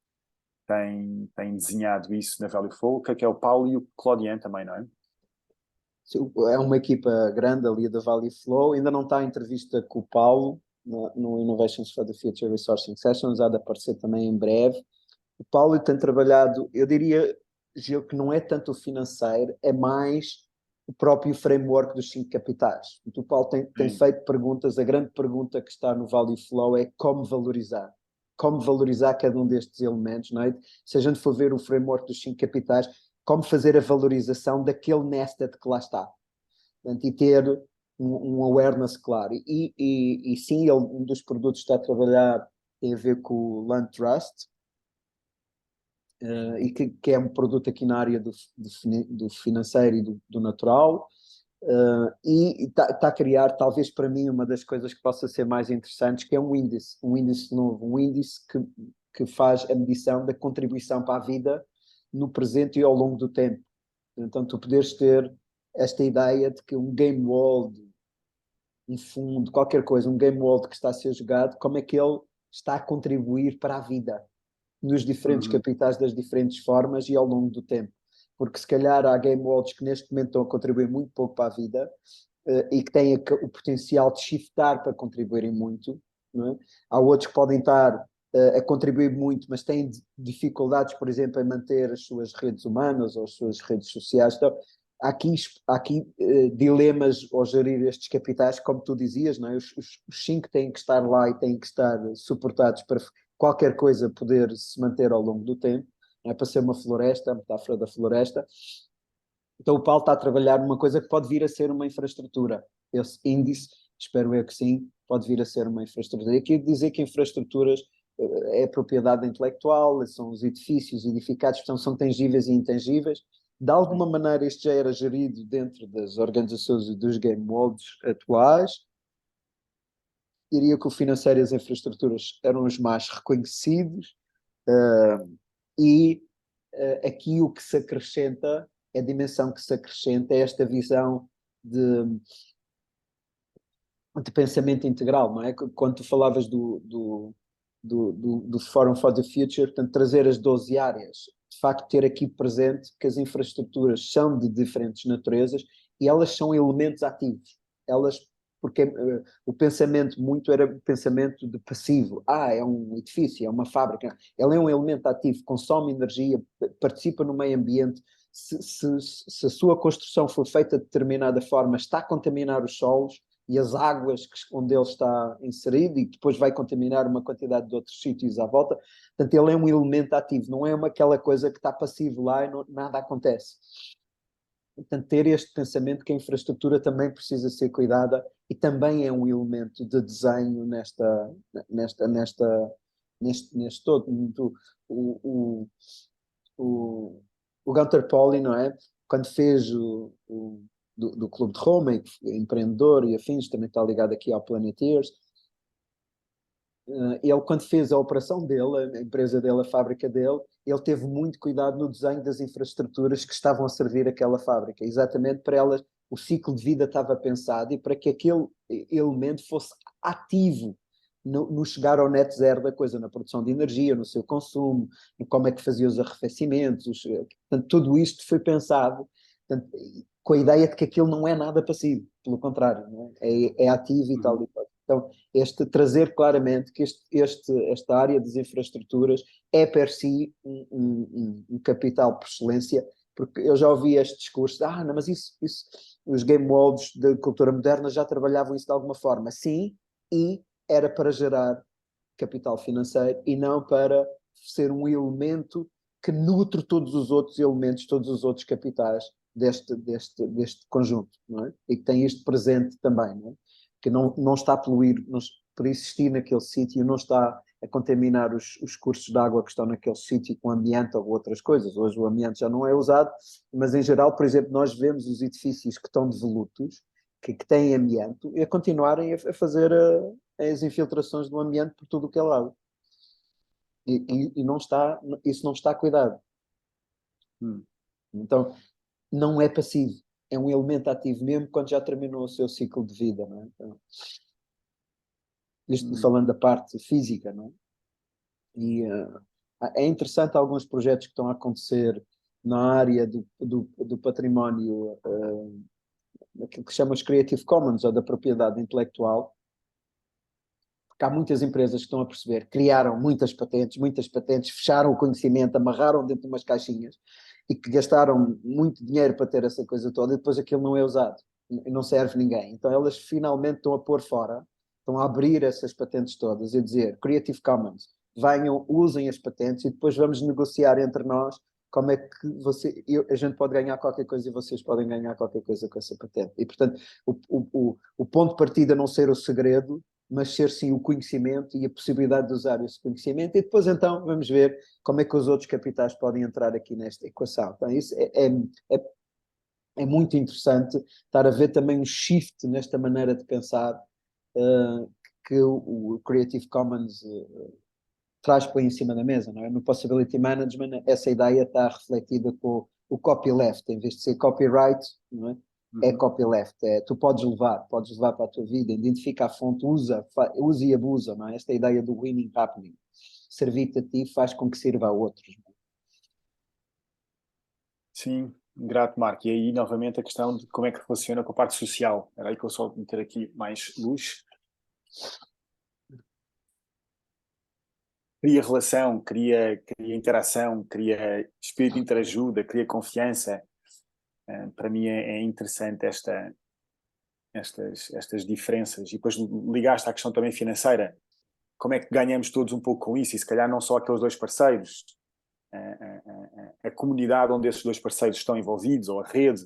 tem desenhado isso na Value Flow, que é o Paulo e o Claudian também, não é? É uma equipa grande ali da Value Flow, ainda não está a entrevista com o Paulo no Innovations for the Future Resourcing Sessions, há de aparecer também em breve. O Paulo tem trabalhado, eu diria, Gil, que não é tanto o financeiro, é mais o próprio framework dos 5 capitais. O Paulo tem feito perguntas, a grande pergunta que está no Value Flow é como valorizar. Como valorizar cada um destes elementos, não é? Se a gente for ver o framework dos 5 capitais, como fazer a valorização daquele nested que lá está. Portanto, e ter um awareness claro. E sim, um dos produtos que está a trabalhar tem a ver com o Land Trust, e que é um produto aqui na área do financeiro e do natural. E está a criar, talvez para mim, uma das coisas que possa ser mais interessantes, que é um índice novo, um índice que faz a medição da contribuição para a vida no presente e ao longo do tempo. Então, tu poderes ter esta ideia de que um game world, um fundo, qualquer coisa, um game world que está a ser jogado, como é que ele está a contribuir para a vida nos diferentes capitais das diferentes formas e ao longo do tempo. Porque se calhar há game worlds que neste momento estão a contribuir muito pouco para a vida e que têm o potencial de shiftar para contribuírem muito, não é? Há outros que podem estar a contribuir muito, mas têm dificuldades, por exemplo, em manter as suas redes humanas ou as suas redes sociais. Então, há aqui dilemas ao gerir estes capitais, como tu dizias, não é? Os cinco têm que estar lá e têm que estar suportados para qualquer coisa poder se manter ao longo do tempo, não é? Para ser uma floresta, a metáfora da floresta. Então o Paulo está a trabalhar numa coisa que pode vir a ser uma infraestrutura. Esse índice, espero eu que sim, pode vir a ser uma infraestrutura. E aqui dizer que infraestruturas é propriedade intelectual, são os edifícios edificados, portanto são tangíveis e intangíveis. De alguma maneira isto já era gerido dentro das organizações e dos game worlds atuais. Diria que o financeiro e as infraestruturas eram os mais reconhecidos, e aqui o que se acrescenta, a dimensão que se acrescenta é esta visão de pensamento integral, não é? Quando tu falavas do Forum for the Future, portanto, trazer as 12 áreas, de facto ter aqui presente que as infraestruturas são de diferentes naturezas e elas são elementos ativos. Porque o pensamento muito era pensamento de passivo. É um edifício, é uma fábrica. Ele é um elemento ativo, consome energia, participa no meio ambiente. Se a sua construção for feita de determinada forma, está a contaminar os solos e as águas onde ele está inserido e depois vai contaminar uma quantidade de outros sítios à volta. Portanto, ele é um elemento ativo, não é aquela coisa que está passivo lá e nada acontece. Portanto, ter este pensamento que a infraestrutura também precisa ser cuidada e também é um elemento de desenho neste todo. O Gunter Pauli, não é? Quando fez do Clube de Roma, empreendedor e afins, também está ligado aqui ao Planeteers. Ele, quando fez a operação dele, a empresa dele, a fábrica dele, ele teve muito cuidado no desenho das infraestruturas que estavam a servir aquela fábrica, exatamente para elas, o ciclo de vida estava pensado e para que aquele elemento fosse ativo no chegar ao net zero da coisa, na produção de energia, no seu consumo, em como é que fazia os arrefecimentos, portanto, tudo isto foi pensado, portanto, com a ideia de que aquilo não é nada passivo, pelo contrário, não é ativo e tal e tal. Então, trazer claramente que esta área das infraestruturas é per si um capital por excelência, porque eu já ouvi este discurso, não, mas isso, os game worlds da cultura moderna já trabalhavam isso de alguma forma. Sim, e era para gerar capital financeiro e não para ser um elemento que nutre todos os outros elementos, todos os outros capitais deste conjunto, não é? E que tem isto presente também, não é? Que não está a poluir, por existir naquele sítio, não está a contaminar os cursos de água que estão naquele sítio com amianto ou outras coisas. Hoje o amianto já não é usado, mas em geral, por exemplo, nós vemos os edifícios que estão devolutos, que têm amianto, e a continuarem a fazer as infiltrações do amianto por tudo o que é lado. E isso não está cuidado. Então, não é passivo, é um elemento ativo mesmo quando já terminou o seu ciclo de vida, não é? Então, isto falando da parte física, não é? E é interessante alguns projetos que estão a acontecer na área do património, aquilo que chamamos Creative Commons, ou da propriedade intelectual, porque há muitas empresas que estão a perceber, criaram muitas patentes, fecharam o conhecimento, amarraram dentro de umas caixinhas e que gastaram muito dinheiro para ter essa coisa toda e depois aquilo não é usado e não serve ninguém. Então elas finalmente estão a pôr fora, estão a abrir essas patentes todas e dizer Creative Commons, venham, usem as patentes e depois vamos negociar entre nós como é que a gente pode ganhar qualquer coisa e vocês podem ganhar qualquer coisa com essa patente. E portanto o ponto de partida não ser o segredo, mas ser sim o conhecimento e a possibilidade de usar esse conhecimento, e depois então vamos ver como é que os outros capitais podem entrar aqui nesta equação. Então isso é muito interessante estar a ver também um shift nesta maneira de pensar que o Creative Commons traz para em cima da mesa, não é? No Possibility Management, essa ideia está refletida com o copyleft, em vez de ser copyright, não é? É copyleft, tu podes levar para a tua vida, identifica a fonte, usa e abusa, não é? Esta ideia do winning happening, servir-te a ti faz com que sirva a outros. Não é? Sim, grato, Marco. E aí, novamente, a questão de como é que funciona com a parte social. Era aí que eu só meter aqui mais luz. Cria relação, cria interação, cria espírito de interajuda, cria confiança. Para mim é interessante estas diferenças. E depois ligaste à questão também financeira. Como é que ganhamos todos um pouco com isso? E se calhar não só aqueles dois parceiros, a comunidade onde esses dois parceiros estão envolvidos, ou a rede,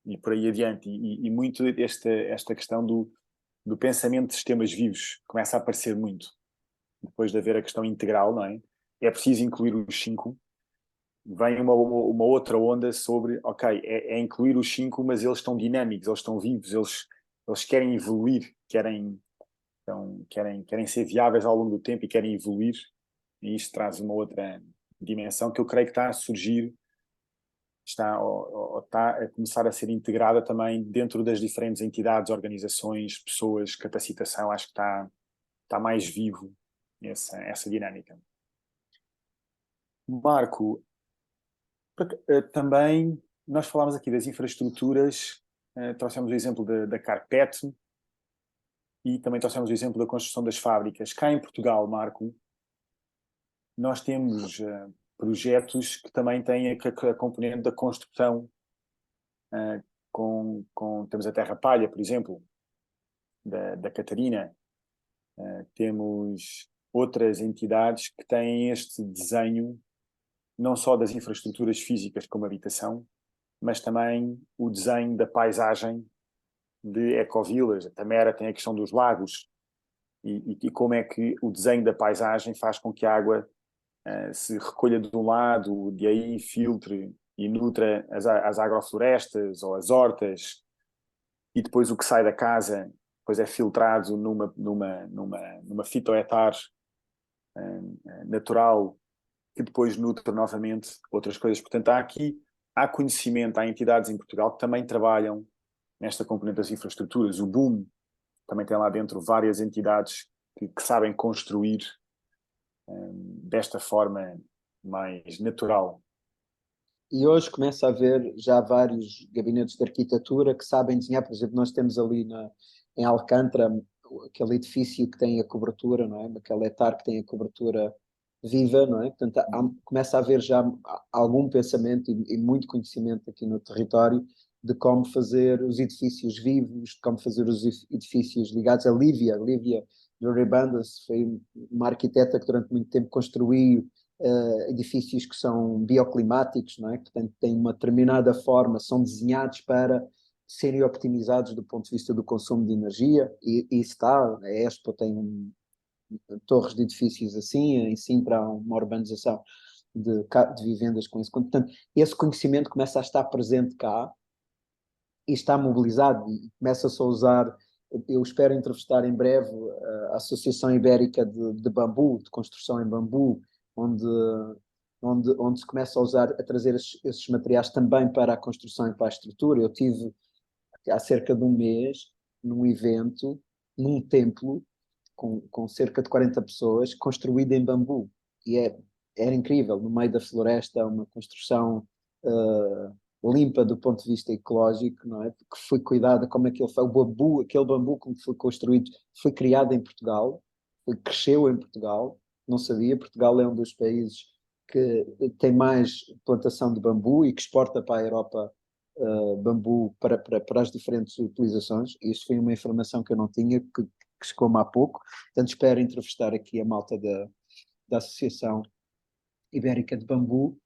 e por aí adiante. E muito esta questão do pensamento de sistemas vivos começa a aparecer muito. Depois de haver a questão integral, não é? É preciso incluir os 5. Vem uma outra onda sobre, ok, é incluir os 5, mas eles estão dinâmicos, eles estão vivos, eles querem evoluir, querem ser viáveis ao longo do tempo e querem evoluir. E isto traz uma outra dimensão que eu creio que está a surgir, está a começar a ser integrada também dentro das diferentes entidades, organizações, pessoas, capacitação. Acho que está mais vivo essa dinâmica. Marco, também nós falámos aqui das infraestruturas, trouxemos o exemplo da Carpete e também trouxemos o exemplo da construção das fábricas. Cá em Portugal, Marco, nós temos projetos que também têm a componente da construção, temos a Terra Palha, por exemplo, da Catarina. Temos outras entidades que têm este desenho não só das infraestruturas físicas como habitação, mas também o desenho da paisagem de ecovilas. A Tamera tem a questão dos lagos e como é que o desenho da paisagem faz com que a água se recolha de um lado, de aí filtre e nutra as agroflorestas ou as hortas, e depois o que sai da casa depois é filtrado numa fitoetar natural que depois nutre novamente outras coisas. Portanto, há conhecimento, há entidades em Portugal que também trabalham nesta componente das infraestruturas. O BOOM também tem lá dentro várias entidades que sabem construir desta forma mais natural. E hoje começa a haver já vários gabinetes de arquitetura que sabem desenhar. Por exemplo, nós temos ali em Alcântara aquele edifício que tem a cobertura, não é? Aquele etar que tem a cobertura viva, não é? Portanto, começa a haver já algum pensamento e muito conhecimento aqui no território de como fazer os edifícios vivos, de como fazer os edifícios ligados. A Lívia Drury Bandas foi uma arquiteta que durante muito tempo construiu edifícios que são bioclimáticos, não é? Portanto, têm uma determinada forma, são desenhados para serem optimizados do ponto de vista do consumo de energia, e está, a Expo tem torres de edifícios assim, em Sintra há uma urbanização de vivendas com isso. Portanto, esse conhecimento começa a estar presente cá e está mobilizado e começa-se a usar. Eu espero entrevistar em breve a Associação Ibérica de Bambu, de construção em bambu, onde se começa a trazer esses materiais também para a construção e para a estrutura. Eu tive há cerca de um mês num evento, num templo, com cerca de 40 pessoas, construído em bambu. E era incrível, no meio da floresta, uma construção limpa do ponto de vista ecológico, não é? Porque foi cuidada, como aquele bambu, aquele bambu que foi construído, foi criado em Portugal, cresceu em Portugal, não sabia. Portugal é um dos países que tem mais plantação de bambu e que exporta para a Europa bambu para as diferentes utilizações. Isso foi uma informação que eu não tinha, que chegou-me há pouco. Portanto, espero entrevistar aqui a malta da Associação Ibérica de Bambu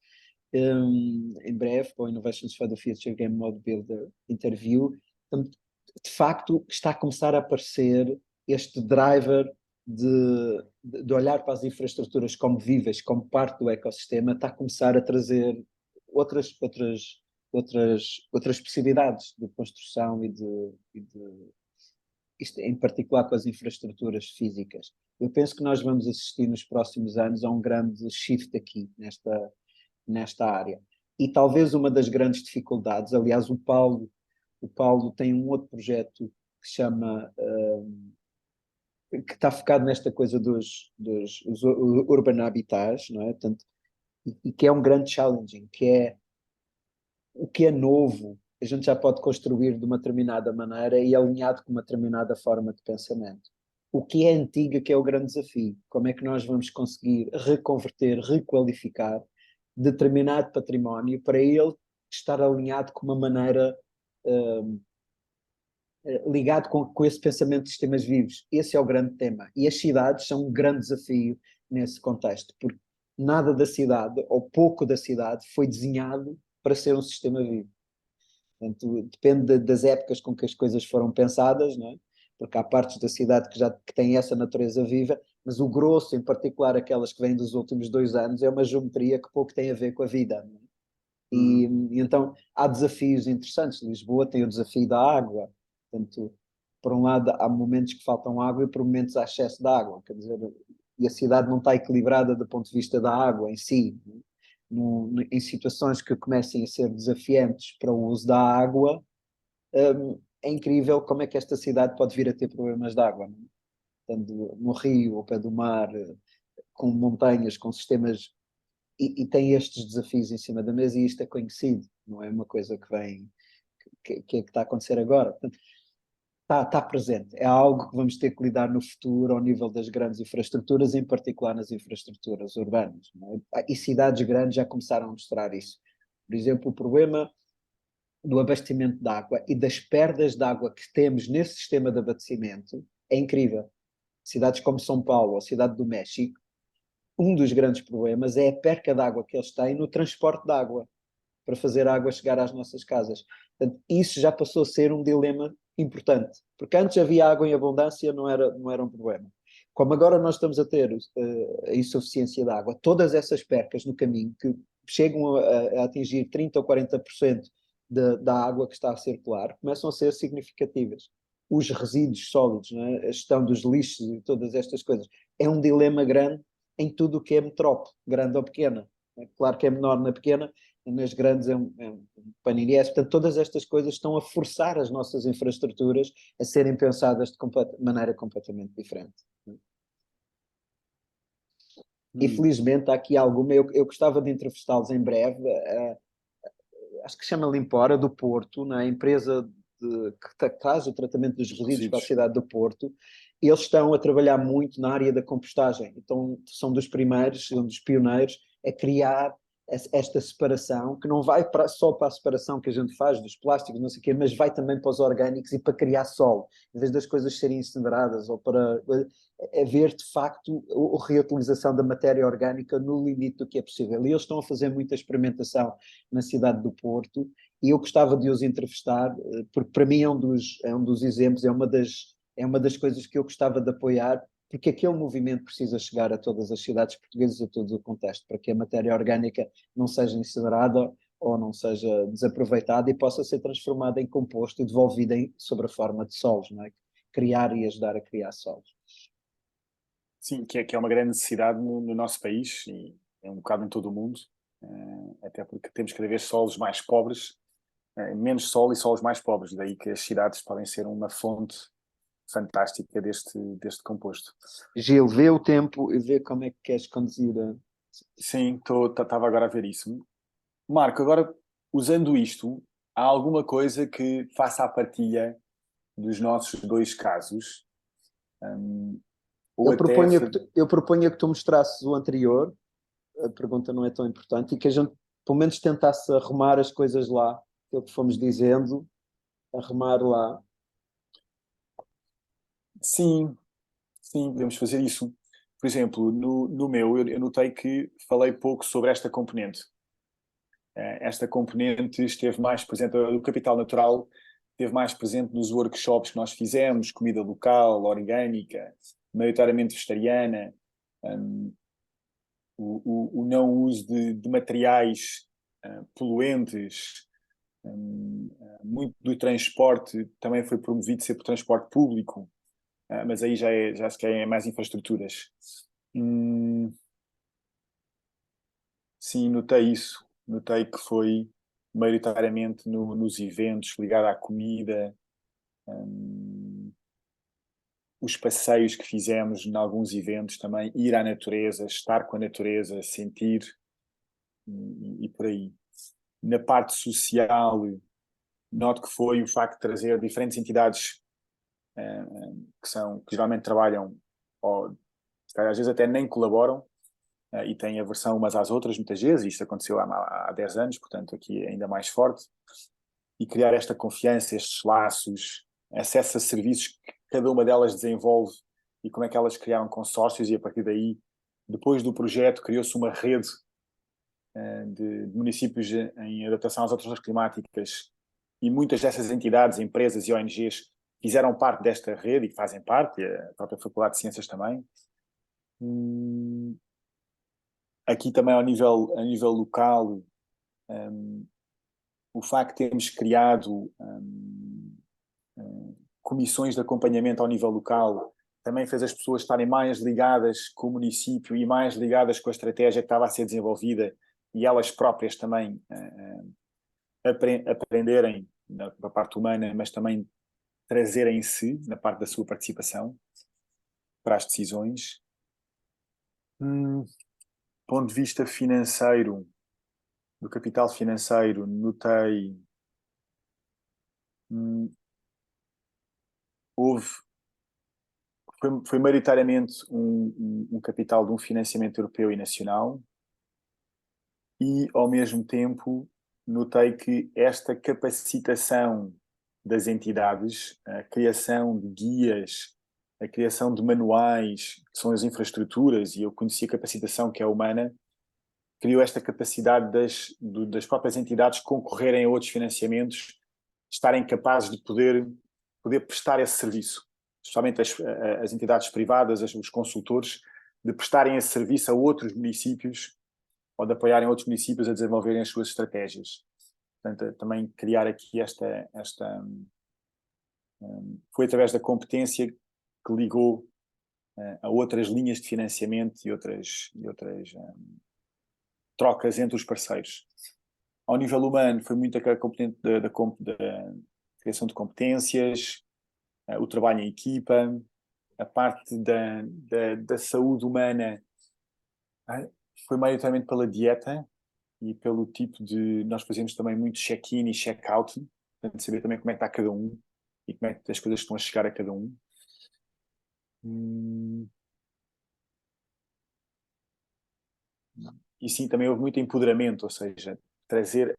em breve, para o Innovations for the Future Game Mode Builder Interview. Portanto, de facto, está a começar a aparecer este driver de olhar para as infraestruturas como víveis, como parte do ecossistema, está a começar a trazer outras possibilidades de construção isto em particular com as infraestruturas físicas. Eu penso que nós vamos assistir nos próximos anos a um grande shift aqui, nesta área. E talvez uma das grandes dificuldades, aliás, o Paulo tem um outro projeto que chama, que está focado nesta coisa dos urban habitats, não é? Portanto, e que é um grande challenging, que é o que é novo, a gente já pode construir de uma determinada maneira e alinhado com uma determinada forma de pensamento. O que é antigo é que é o grande desafio. Como é que nós vamos conseguir reconverter, requalificar determinado património para ele estar alinhado com uma maneira ligado com esse pensamento de sistemas vivos. Esse é o grande tema. E as cidades são um grande desafio nesse contexto, porque nada da cidade, ou pouco da cidade, foi desenhado para ser um sistema vivo. Portanto, depende das épocas com que as coisas foram pensadas, não é? Porque há partes da cidade que têm essa natureza viva, mas o grosso, em particular aquelas que vêm dos últimos 2 anos, é uma geometria que pouco tem a ver com a vida. Não é? E então há desafios interessantes. Lisboa tem o desafio da água. Portanto, por um lado há momentos que faltam água e por momentos há excesso de água. Quer dizer, e a cidade não está equilibrada do ponto de vista da água em si. Não é? Em situações que comecem a ser desafiantes para o uso da água, é incrível como é que esta cidade pode vir a ter problemas de água. Não é? Portanto, no rio, ao pé do mar, com montanhas, com sistemas, e tem estes desafios em cima da mesa, e isto é conhecido, não é uma coisa que vem, que está a acontecer agora. Portanto, está presente, é algo que vamos ter que lidar no futuro ao nível das grandes infraestruturas, em particular nas infraestruturas urbanas. Não é? E cidades grandes já começaram a mostrar isso. Por exemplo, o problema do abastecimento de água e das perdas de água que temos nesse sistema de abastecimento é incrível. Cidades como São Paulo, a cidade do México, um dos grandes problemas é a perca de água que eles têm no transporte de água, para fazer a água chegar às nossas casas. Portanto, isso já passou a ser um dilema importante, porque antes havia água em abundância, não era um problema. Como agora nós estamos a ter a insuficiência de água, todas essas percas no caminho, que chegam a atingir 30% ou 40% da água que está a circular, começam a ser significativas. Os resíduos sólidos, não é? A gestão dos lixos e todas estas coisas, é um dilema grande em tudo o que é metrópole, grande ou pequena. Claro que é menor na pequena, nas grandes é um paniriés. Portanto, todas estas coisas estão a forçar as nossas infraestruturas a serem pensadas de maneira completamente diferente. E felizmente há aqui alguma, eu gostava de entrevistá-los em breve, acho que se chama Limpora, do Porto, na empresa que traz o tratamento dos resíduos para a cidade do Porto. Eles estão a trabalhar muito na área da compostagem, então são dos primeiros, são dos pioneiros a criar esta separação, que não vai só para a separação que a gente faz dos plásticos, não sei o quê, mas vai também para os orgânicos e para criar solo, em vez das coisas serem incineradas, ou para haver de facto a reutilização da matéria orgânica no limite do que é possível. E eles estão a fazer muita experimentação na cidade do Porto, e eu gostava de os entrevistar, porque para mim é um dos exemplos, é uma das coisas que eu gostava de apoiar, porque aquele movimento precisa chegar a todas as cidades portuguesas, a todo o contexto, para que a matéria orgânica não seja incinerada ou não seja desaproveitada e possa ser transformada em composto e devolvida sob a forma de solos, não é? Criar e ajudar a criar solos. Sim, que é uma grande necessidade no nosso país e é um bocado em todo o mundo, até porque temos cada vez solos mais pobres, menos sol e solos mais pobres, daí que as cidades podem ser uma fonte fantástica deste composto. Gil, vê o tempo e vê como é que queres conduzir. Sim, estava agora a ver isso. Marco, agora, usando isto, há alguma coisa que faça a partilha dos nossos 2 casos? Ou Eu proponho que tu mostrasses o anterior, a pergunta não é tão importante, e que a gente, pelo menos, tentasse arrumar as coisas lá, aquilo que fomos dizendo, arrumar lá. Sim, podemos fazer isso. Por exemplo, no meu, eu notei que falei pouco sobre esta componente. Esta componente esteve mais presente, o capital natural esteve mais presente nos workshops que nós fizemos, comida local, orgânica, maioritariamente vegetariana, o não uso de materiais poluentes, muito do transporte também foi promovido ser por transporte público, mas aí já se quer mais infraestruturas. Sim, notei isso. Notei que foi maioritariamente nos eventos, ligado à comida, os passeios que fizemos em alguns eventos também, ir à natureza, estar com a natureza, sentir e por aí. Na parte social, noto que foi o facto de trazer diferentes entidades que geralmente trabalham, ou às vezes até nem colaboram, e têm aversão umas às outras muitas vezes, isto aconteceu há 10 anos, portanto aqui é ainda mais forte, e criar esta confiança, estes laços, acesso a serviços que cada uma delas desenvolve e como é que elas criaram consórcios e a partir daí, depois do projeto, criou-se uma rede de municípios em adaptação às alterações climáticas e muitas dessas entidades, empresas e ONGs fizeram parte desta rede e fazem parte, e a própria Faculdade de Ciências também. Aqui também a nível local, o facto de termos criado comissões de acompanhamento ao nível local também fez as pessoas estarem mais ligadas com o município e mais ligadas com a estratégia que estava a ser desenvolvida e elas próprias também aprenderem na parte humana, mas também trazerem em si, na parte da sua participação, para as decisões. Ponto de vista financeiro, do capital financeiro, notei foi maioritariamente um capital de um financiamento europeu e nacional e, ao mesmo tempo, notei que esta capacitação das entidades, a criação de guias, a criação de manuais, que são as infraestruturas, e eu conheci a capacitação que é humana, criou esta capacidade das próprias entidades concorrerem a outros financiamentos, estarem capazes de poder prestar esse serviço, especialmente as entidades privadas, os consultores, de prestarem esse serviço a outros municípios ou de apoiarem outros municípios a desenvolverem as suas estratégias. Portanto, também criar aqui foi através da competência que ligou a outras linhas de financiamento e outras trocas entre os parceiros. Ao nível humano, foi muito aquela componente da criação de competências, o trabalho em equipa, a parte da saúde humana foi maioritariamente pela dieta e pelo tipo de... Nós fazemos também muito check-in e check-out, portanto, saber também como é que está cada um e como é que as coisas estão a chegar a cada um. E sim, também houve muito empoderamento, ou seja, trazer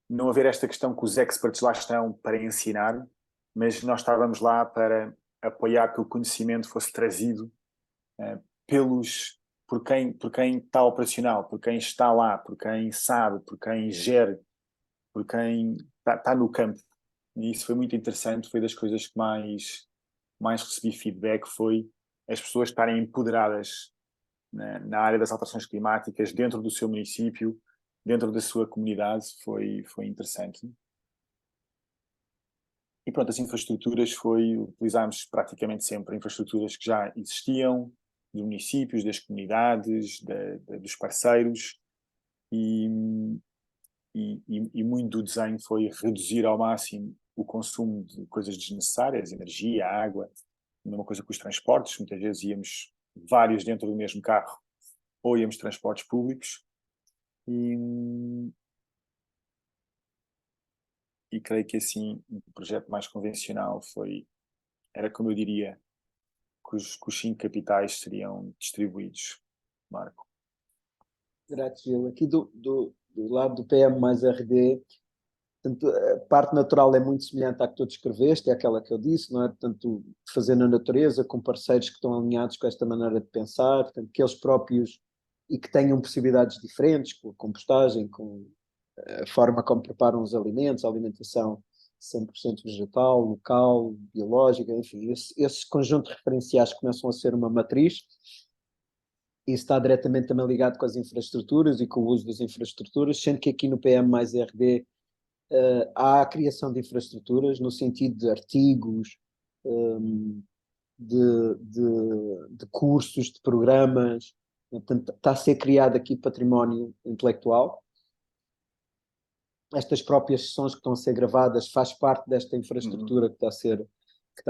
não haver esta questão que os experts lá estão para ensinar, mas nós estávamos lá para apoiar que o conhecimento fosse trazido por quem está operacional, por quem está lá, por quem sabe, por quem gere, por quem está no campo. E isso foi muito interessante, foi das coisas que mais recebi feedback, foi as pessoas estarem empoderadas na área das alterações climáticas, dentro do seu município, dentro da sua comunidade, foi interessante. E pronto, as infraestruturas utilizámos praticamente sempre infraestruturas que já existiam, dos municípios, das comunidades, dos parceiros, e muito do desenho foi reduzir ao máximo o consumo de coisas desnecessárias, energia, água, a mesma coisa com os transportes, muitas vezes íamos vários dentro do mesmo carro, ou íamos de transportes públicos, e creio que assim, um projeto mais convencional era como eu diria, que os 5 capitais seriam distribuídos, Marco. Gratidão. Aqui do lado do PM mais RD, portanto, a parte natural é muito semelhante à que tu descreveste, é aquela que eu disse, não é? Portanto, fazer na natureza, com parceiros que estão alinhados com esta maneira de pensar, portanto, que eles próprios e que tenham possibilidades diferentes, com a compostagem, com a forma como preparam os alimentos, a alimentação 100% vegetal, local, biológica, enfim, esse conjunto de referenciais começam a ser uma matriz. Isso está diretamente também ligado com as infraestruturas e com o uso das infraestruturas, sendo que aqui no PM mais RD há a criação de infraestruturas no sentido de artigos, de cursos, de programas. Portanto, está a ser criado aqui património intelectual. Estas próprias sessões que estão a ser gravadas faz parte desta infraestrutura que está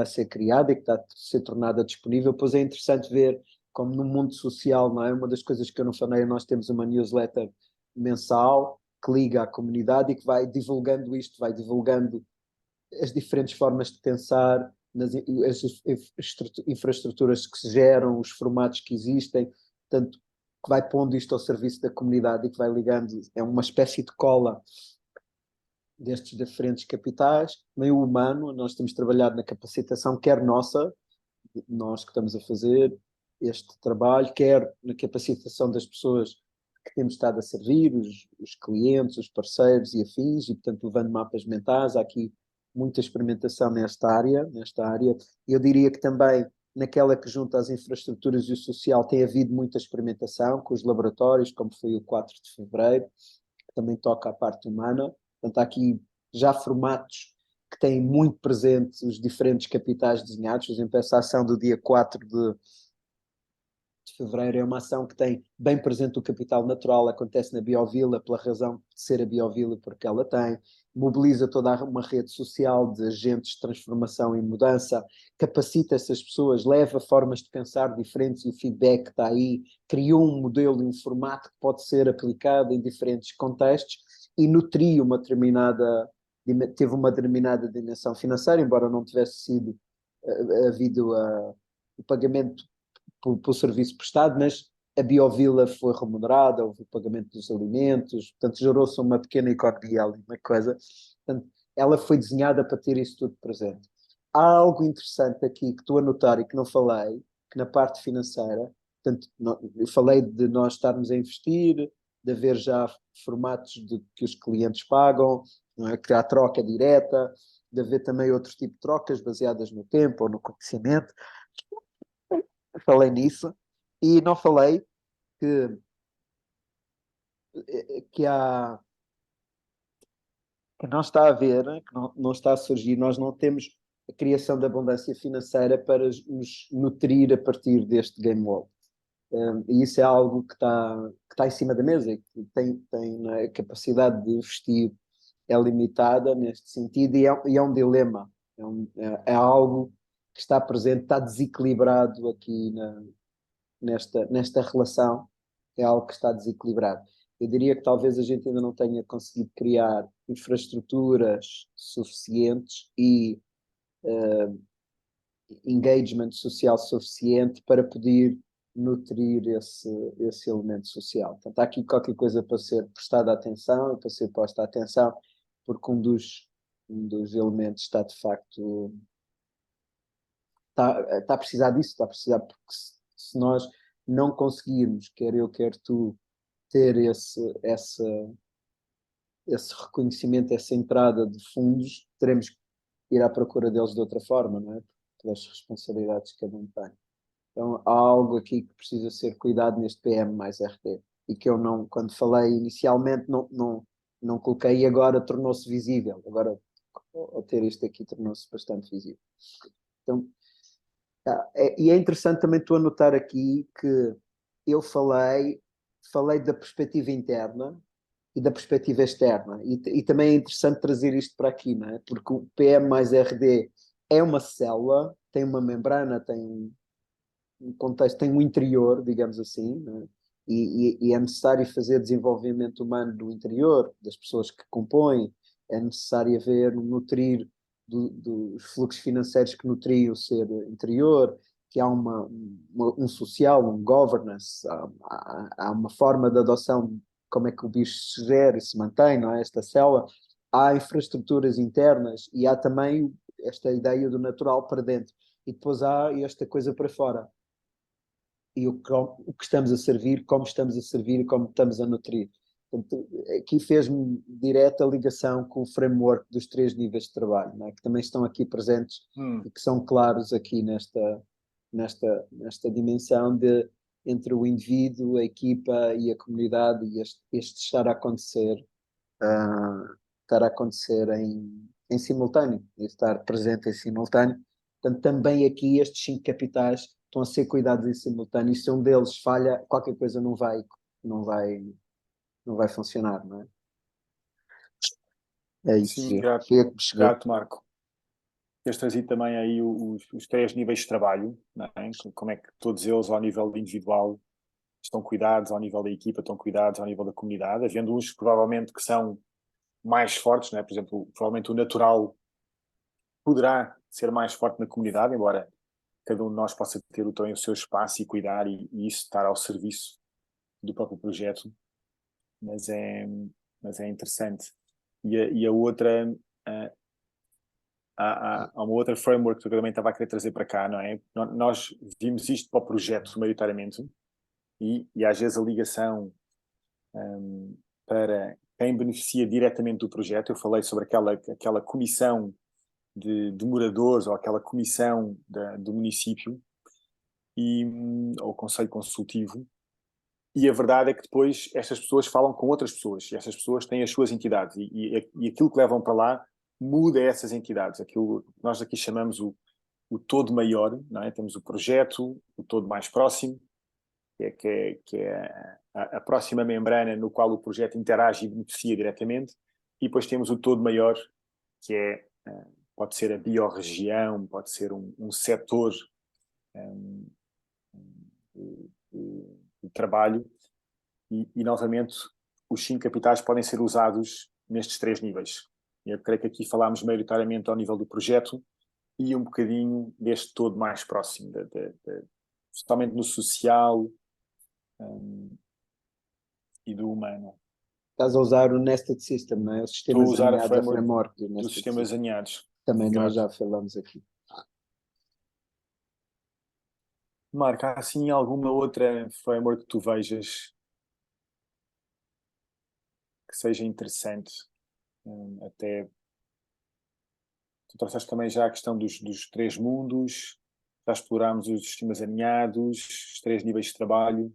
a ser criada e que está a ser tornada disponível. Pois é interessante ver como no mundo social, não é? Uma das coisas que eu não falei, nós temos uma newsletter mensal que liga à comunidade e que vai divulgando isto, vai divulgando as diferentes formas de pensar, as infraestruturas que se geram, os formatos que existem, portanto, que vai pondo isto ao serviço da comunidade e que vai ligando, é uma espécie de cola destes diferentes capitais, meio humano. Nós temos trabalhado na capacitação, quer nossa, nós que estamos a fazer este trabalho, quer na capacitação das pessoas que temos estado a servir, os clientes, os parceiros e afins, e portanto levando mapas mentais. Há aqui muita experimentação nesta área. Eu diria que também naquela que junta as infraestruturas e o social tem havido muita experimentação com os laboratórios, como foi o 4 de fevereiro, que também toca a parte humana. Portanto, há aqui já formatos que têm muito presente os diferentes capitais desenhados. Por exemplo, essa ação do dia 4 de fevereiro é uma ação que tem bem presente o capital natural, acontece na Biovila pela razão de ser a Biovila, porque ela tem, mobiliza toda uma rede social de agentes de transformação e mudança, capacita essas pessoas, leva formas de pensar diferentes e o feedback está aí, criou um modelo e um formato que pode ser aplicado em diferentes contextos e nutria uma determinada, teve uma determinada dimensão financeira, embora não tivesse sido havido o pagamento por serviço prestado, mas a Biovila foi remunerada, houve o pagamento dos alimentos, portanto gerou-se uma pequena economia ali, uma coisa. Portanto, ela foi desenhada para ter isso tudo presente. Há algo interessante aqui que estou a notar e que não falei, que na parte financeira, portanto, eu falei de nós estarmos a investir, de haver já formatos de que os clientes pagam, não é? Que há troca direta, de haver também outro tipo de trocas baseadas no tempo ou no conhecimento. Falei nisso e não falei que, que há que não está a haver, que não está a surgir, nós não temos a criação de abundância financeira para nos nutrir a partir deste game world. E isso é algo que está em cima da mesa e que tem a capacidade de investir é limitada neste sentido e é um dilema, é algo que está presente, está desequilibrado aqui nesta relação, é algo que está desequilibrado. Eu diria que talvez a gente ainda não tenha conseguido criar infraestruturas suficientes e engagement social suficiente para poder nutrir esse elemento social. Portanto, há aqui qualquer coisa para ser prestada atenção e para ser posta atenção, porque um dos elementos está de facto está a precisar disso, está a precisar, porque se nós não conseguirmos, quer eu, quer tu, ter esse reconhecimento, essa entrada de fundos, teremos que ir à procura deles de outra forma, não é? Pelas responsabilidades que cada um tem. Então há algo aqui que precisa ser cuidado neste PM mais RT e que eu não, quando falei inicialmente, não coloquei e agora tornou-se visível. Agora, ao ter isto aqui, tornou-se bastante visível. Então, e é interessante também tu anotar aqui que eu falei da perspectiva interna e da perspectiva externa. E também é interessante trazer isto para aqui, não é? Porque o PM mais RD é uma célula, tem uma membrana, tem um contexto, tem um interior, digamos assim, não é? E é necessário fazer desenvolvimento humano do interior, das pessoas que compõem, é necessário haver, nutrir dos fluxos financeiros que nutrem o ser interior, que há um social, um governance, há uma forma de adoção de como é que o bicho se gera e se mantém, não é? Esta célula. Há infraestruturas internas e há também esta ideia do natural para dentro. E depois há esta coisa para fora. E o que estamos a servir, como estamos a servir e como estamos a nutrir. Portanto, aqui fez-me direta ligação com o framework dos 3 níveis de trabalho, não é? Que também estão aqui presentes e que são claros aqui nesta dimensão de entre o indivíduo, a equipa e a comunidade, e este estar a acontecer em simultâneo, e estar presente em simultâneo. Portanto, também aqui estes 5 capitais estão a ser cuidados em simultâneo, e se um deles falha, qualquer coisa não vai, não vai funcionar, não é? É isso. Sim, grato, Foi a que me chegou. grato, Marco. Tens trazido também aí os 3 níveis de trabalho, não é? Como é que todos eles, ao nível individual, estão cuidados, ao nível da equipa, estão cuidados, ao nível da comunidade, havendo uns provavelmente que são mais fortes, não é? Por exemplo, provavelmente o natural poderá ser mais forte na comunidade, embora cada um de nós possa ter também o seu espaço e cuidar e isso estar ao serviço do próprio projeto, mas é interessante. E a outra, há uma outra framework que eu também estava a querer trazer para cá, não é? Nós vimos isto para o projeto, maioritariamente, e às vezes a ligação para quem beneficia diretamente do projeto, eu falei sobre aquela comissão de moradores ou aquela comissão do município ou conselho consultivo, e a verdade é que depois estas pessoas falam com outras pessoas e essas pessoas têm as suas entidades e aquilo que levam para lá muda essas entidades. Aquilo que nós aqui chamamos o todo maior, não é? Temos o projeto, o todo mais próximo, que é a próxima membrana no qual o projeto interage e beneficia diretamente, e depois temos o todo maior, que pode ser a biorregião, pode ser um setor de trabalho, e novamente os 5 capitais podem ser usados nestes 3 níveis. Eu creio que aqui falámos maioritariamente ao nível do projeto e um bocadinho deste todo mais próximo, especialmente no social e do humano. Estás a usar o Nested System, não é? Os Estou a sistemas usar alinhados, a framework do dos Nested sistemas System. alinhados. Também Exato. nós já falamos aqui. Marco, há assim alguma outra framework que tu vejas que seja interessante? Até tu trouxeste também já a questão dos 3 mundos, já explorámos os sistemas alinhados, os 3 níveis de trabalho.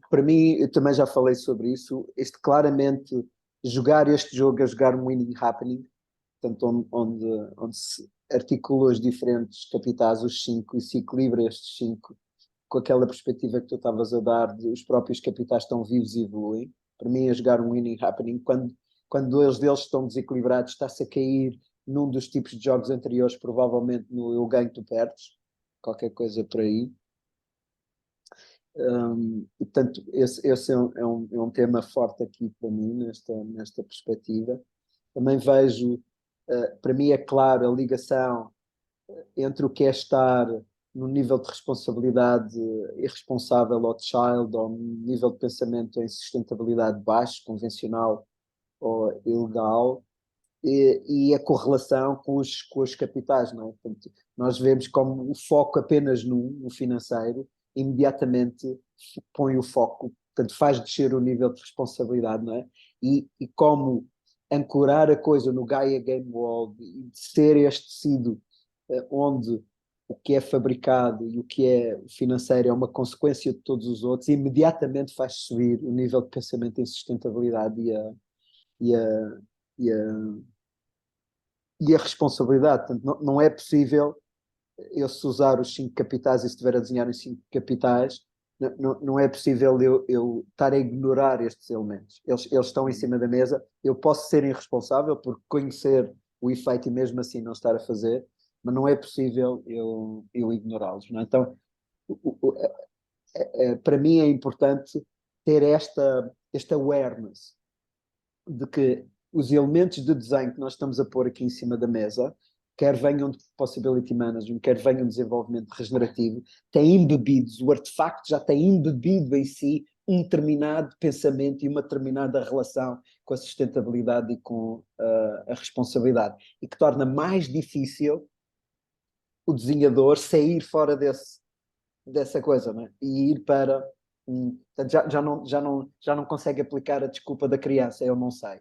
Para mim, eu também já falei sobre isso, claramente jogar este jogo é jogar um winning happening, portanto, onde se articula os diferentes capitais, os 5, e se equilibra estes 5 com aquela perspectiva que tu estavas a dar de os próprios capitais estão vivos e evoluem. Para mim é jogar um winning happening. Quando 2 deles estão desequilibrados, está-se a cair num dos tipos de jogos anteriores, provavelmente no eu ganho, tu perdes, qualquer coisa por aí. E, portanto, esse é um tema forte aqui para mim, nesta perspectiva. Também vejo, para mim é claro a ligação entre o que é estar no nível de responsabilidade irresponsável ou de child, ou no nível de pensamento em sustentabilidade baixo, convencional ou ilegal, e a correlação com os capitais, não é? Portanto, nós vemos como o foco apenas no financeiro, imediatamente põe o foco, portanto faz descer o nível de responsabilidade, não é? E como ancorar a coisa no Gaia Game World e de ser este tecido onde o que é fabricado e o que é financeiro é uma consequência de todos os outros, imediatamente faz subir o nível de pensamento em sustentabilidade e a, e a, e a responsabilidade. Portanto, não é possível eu se usar os 5 capitais e se estiver a desenhar os 5 capitais, não é possível eu estar a ignorar estes elementos. Eles estão em cima da mesa, eu posso ser irresponsável por conhecer o efeito e mesmo assim não estar a fazer, mas não é possível eu ignorá-los. Não é? Então, para mim é importante ter esta awareness de que os elementos de design que nós estamos a pôr aqui em cima da mesa, quer venham de possibility management, quer venham de desenvolvimento regenerativo, têm embebidos, o artefacto já tem embebido em si um determinado pensamento e uma determinada relação com a sustentabilidade e com a responsabilidade, e que torna mais difícil o desenhador sair fora dessa coisa, não é? E ir para Portanto, já não consegue aplicar a desculpa da criança, eu não sei.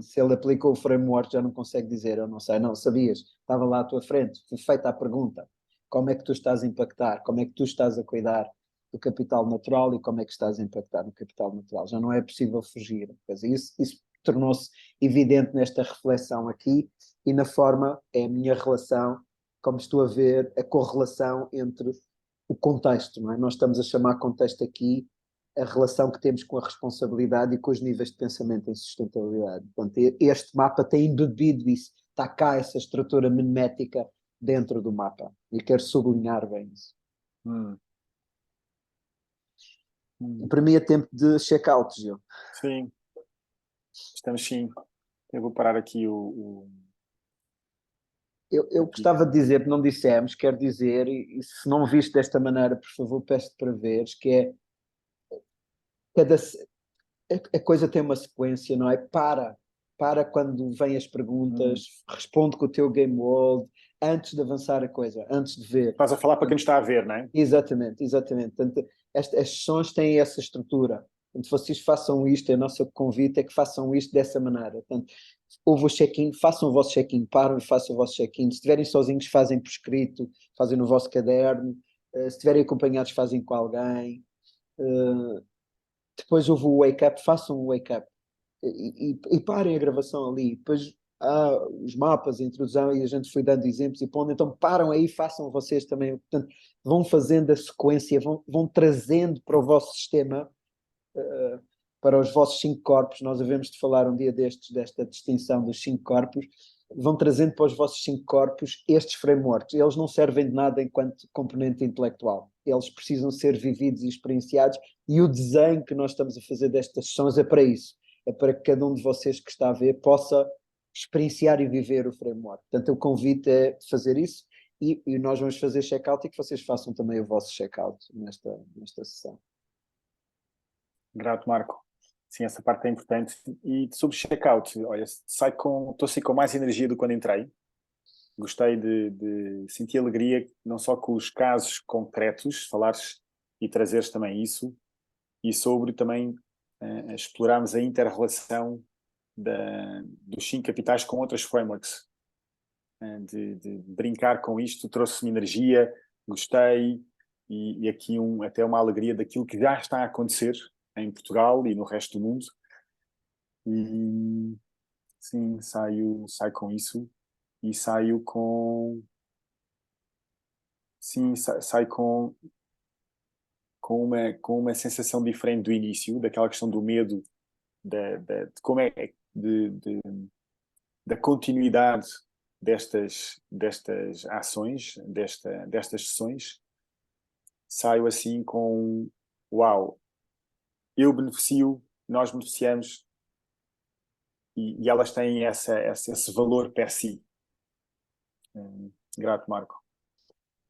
Se ele aplicou o framework, já não consegue dizer, eu não sei. Não, sabias, estava lá à tua frente, foi feita a pergunta. Como é que tu estás a impactar? Como é que tu estás a cuidar do capital natural e como é que estás a impactar no capital natural? Já não é possível fugir. Isso tornou-se evidente nesta reflexão aqui e na forma, é a minha relação, como estou a ver a correlação entre o contexto, não é? Nós estamos a chamar contexto aqui a relação que temos com a responsabilidade e com os níveis de pensamento em sustentabilidade. Portanto, este mapa tem embebido isso, está cá essa estrutura memética dentro do mapa e quero sublinhar bem isso. Para mim é tempo de check-out, Gil. Sim, estamos sim. Eu vou parar aqui Eu gostava de dizer, não dissemos, quero dizer, e se não viste desta maneira, por favor, peço-te para veres, que é cada, a coisa tem uma sequência, não é? Para quando vêm as perguntas, responde com o teu game world, antes de avançar a coisa, antes de ver. Estás a falar para quem nos está a ver, não é? Exatamente. Portanto, as sessões têm essa estrutura. Portanto, vocês façam isto, o nosso convite é que façam isto dessa maneira. Portanto, houve o check-in, façam o vosso check-in, param e façam o vosso check-in. Se estiverem sozinhos, fazem por escrito, fazem no vosso caderno. Se estiverem acompanhados, fazem com alguém. Depois houve o wake-up, façam o wake-up. E parem a gravação ali. Depois há os mapas, a introdução, e a gente foi dando exemplos e pondo. Então param aí, façam vocês também. Portanto, vão fazendo a sequência, vão trazendo para o vosso sistema, para os vossos 5 corpos. Nós havemos de falar um dia desta distinção dos 5 corpos. Vão trazendo para os vossos 5 corpos estes frameworks. Eles não servem de nada enquanto componente intelectual. Eles precisam ser vividos e experienciados, e o desenho que nós estamos a fazer destas sessões é para isso. É para que cada um de vocês que está a ver possa experienciar e viver o framework. Portanto, o convite é fazer isso, e nós vamos fazer check-out e que vocês façam também o vosso check-out nesta sessão. Grato, Marco. Sim, essa parte é importante. E sobre check-out, olha, estou assim com mais energia do que quando entrei. Gostei de sentir alegria, não só com os casos concretos, falares e trazeres também isso, e sobre também explorarmos a inter-relação dos 5 capitais com outras frameworks. De brincar com isto, trouxe-me energia, gostei, e aqui até uma alegria daquilo que já está a acontecer em Portugal e no resto do mundo. E sim, saio com isso e saio com... Sim, saio com uma sensação diferente do início, daquela questão do medo, de como é da continuidade destas ações, destas sessões. Saio assim com uau, eu beneficio, nós beneficiamos, e elas têm esse valor per si. Grato, Marco.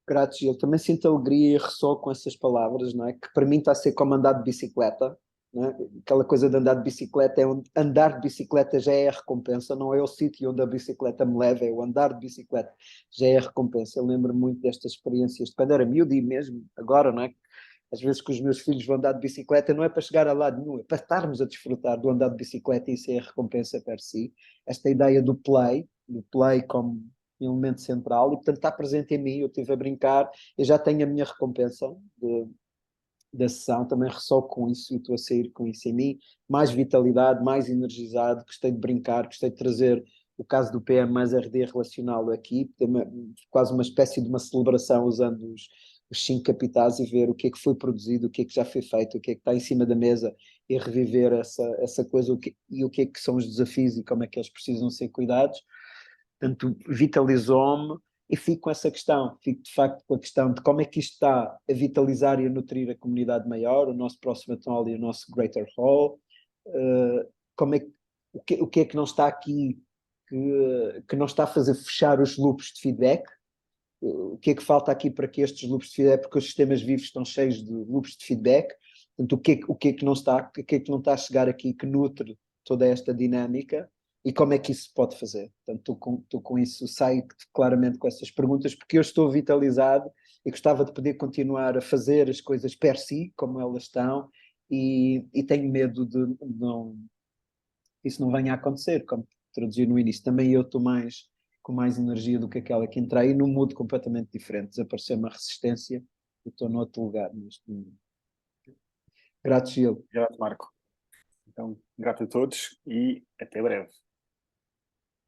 Grato, Gil. Também sinto alegria e ressoo com essas palavras, não é? Que para mim está a ser como andar de bicicleta, não é? Aquela coisa de andar de bicicleta é onde andar de bicicleta já é a recompensa, não é o sítio onde a bicicleta me leva, é o andar de bicicleta já é a recompensa. Eu lembro muito destas experiências de quando era miúdo e mesmo agora, não é? Às vezes que os meus filhos vão andar de bicicleta não é para chegar a lado nenhum, é para estarmos a desfrutar do andar de bicicleta, e isso é a recompensa per si. Esta ideia do play como elemento central, e portanto está presente em mim. Eu estive a brincar, eu já tenho a minha recompensa da sessão, também ressoco com isso e estou a sair com isso em mim, mais vitalidade, mais energizado, gostei de brincar, gostei de trazer o caso do PM mais RD relacional aqui, quase uma espécie de uma celebração usando os 5 capitais e ver o que é que foi produzido, o que é que já foi feito, o que é que está em cima da mesa, e reviver essa coisa, e o que é que são os desafios e como é que eles precisam ser cuidados. Portanto, vitalizou-me, e fico com essa questão, fico de facto com a questão de como é que isto está a vitalizar e a nutrir a comunidade maior, o nosso próximo hall e o nosso Greater Hall, como é, o que é que não está aqui, que não está a fazer fechar os loops de feedback, o que é que falta aqui para que estes loops de feedback, porque os sistemas vivos estão cheios de loops de feedback, portanto, o que é que não está a chegar aqui que nutre toda esta dinâmica, e como é que isso se pode fazer? Portanto, estou com isso, saio claramente com essas perguntas, porque eu estou vitalizado e gostava de poder continuar a fazer as coisas per si, como elas estão, e tenho medo de não, isso não venha a acontecer, como traduzi no início. Também eu estou com mais energia do que aquela que entrei e num mood completamente diferente. Desapareceu uma resistência e estou noutro lugar neste momento. Grato, Gil. Grato, Marco. Então, grato a todos e até breve.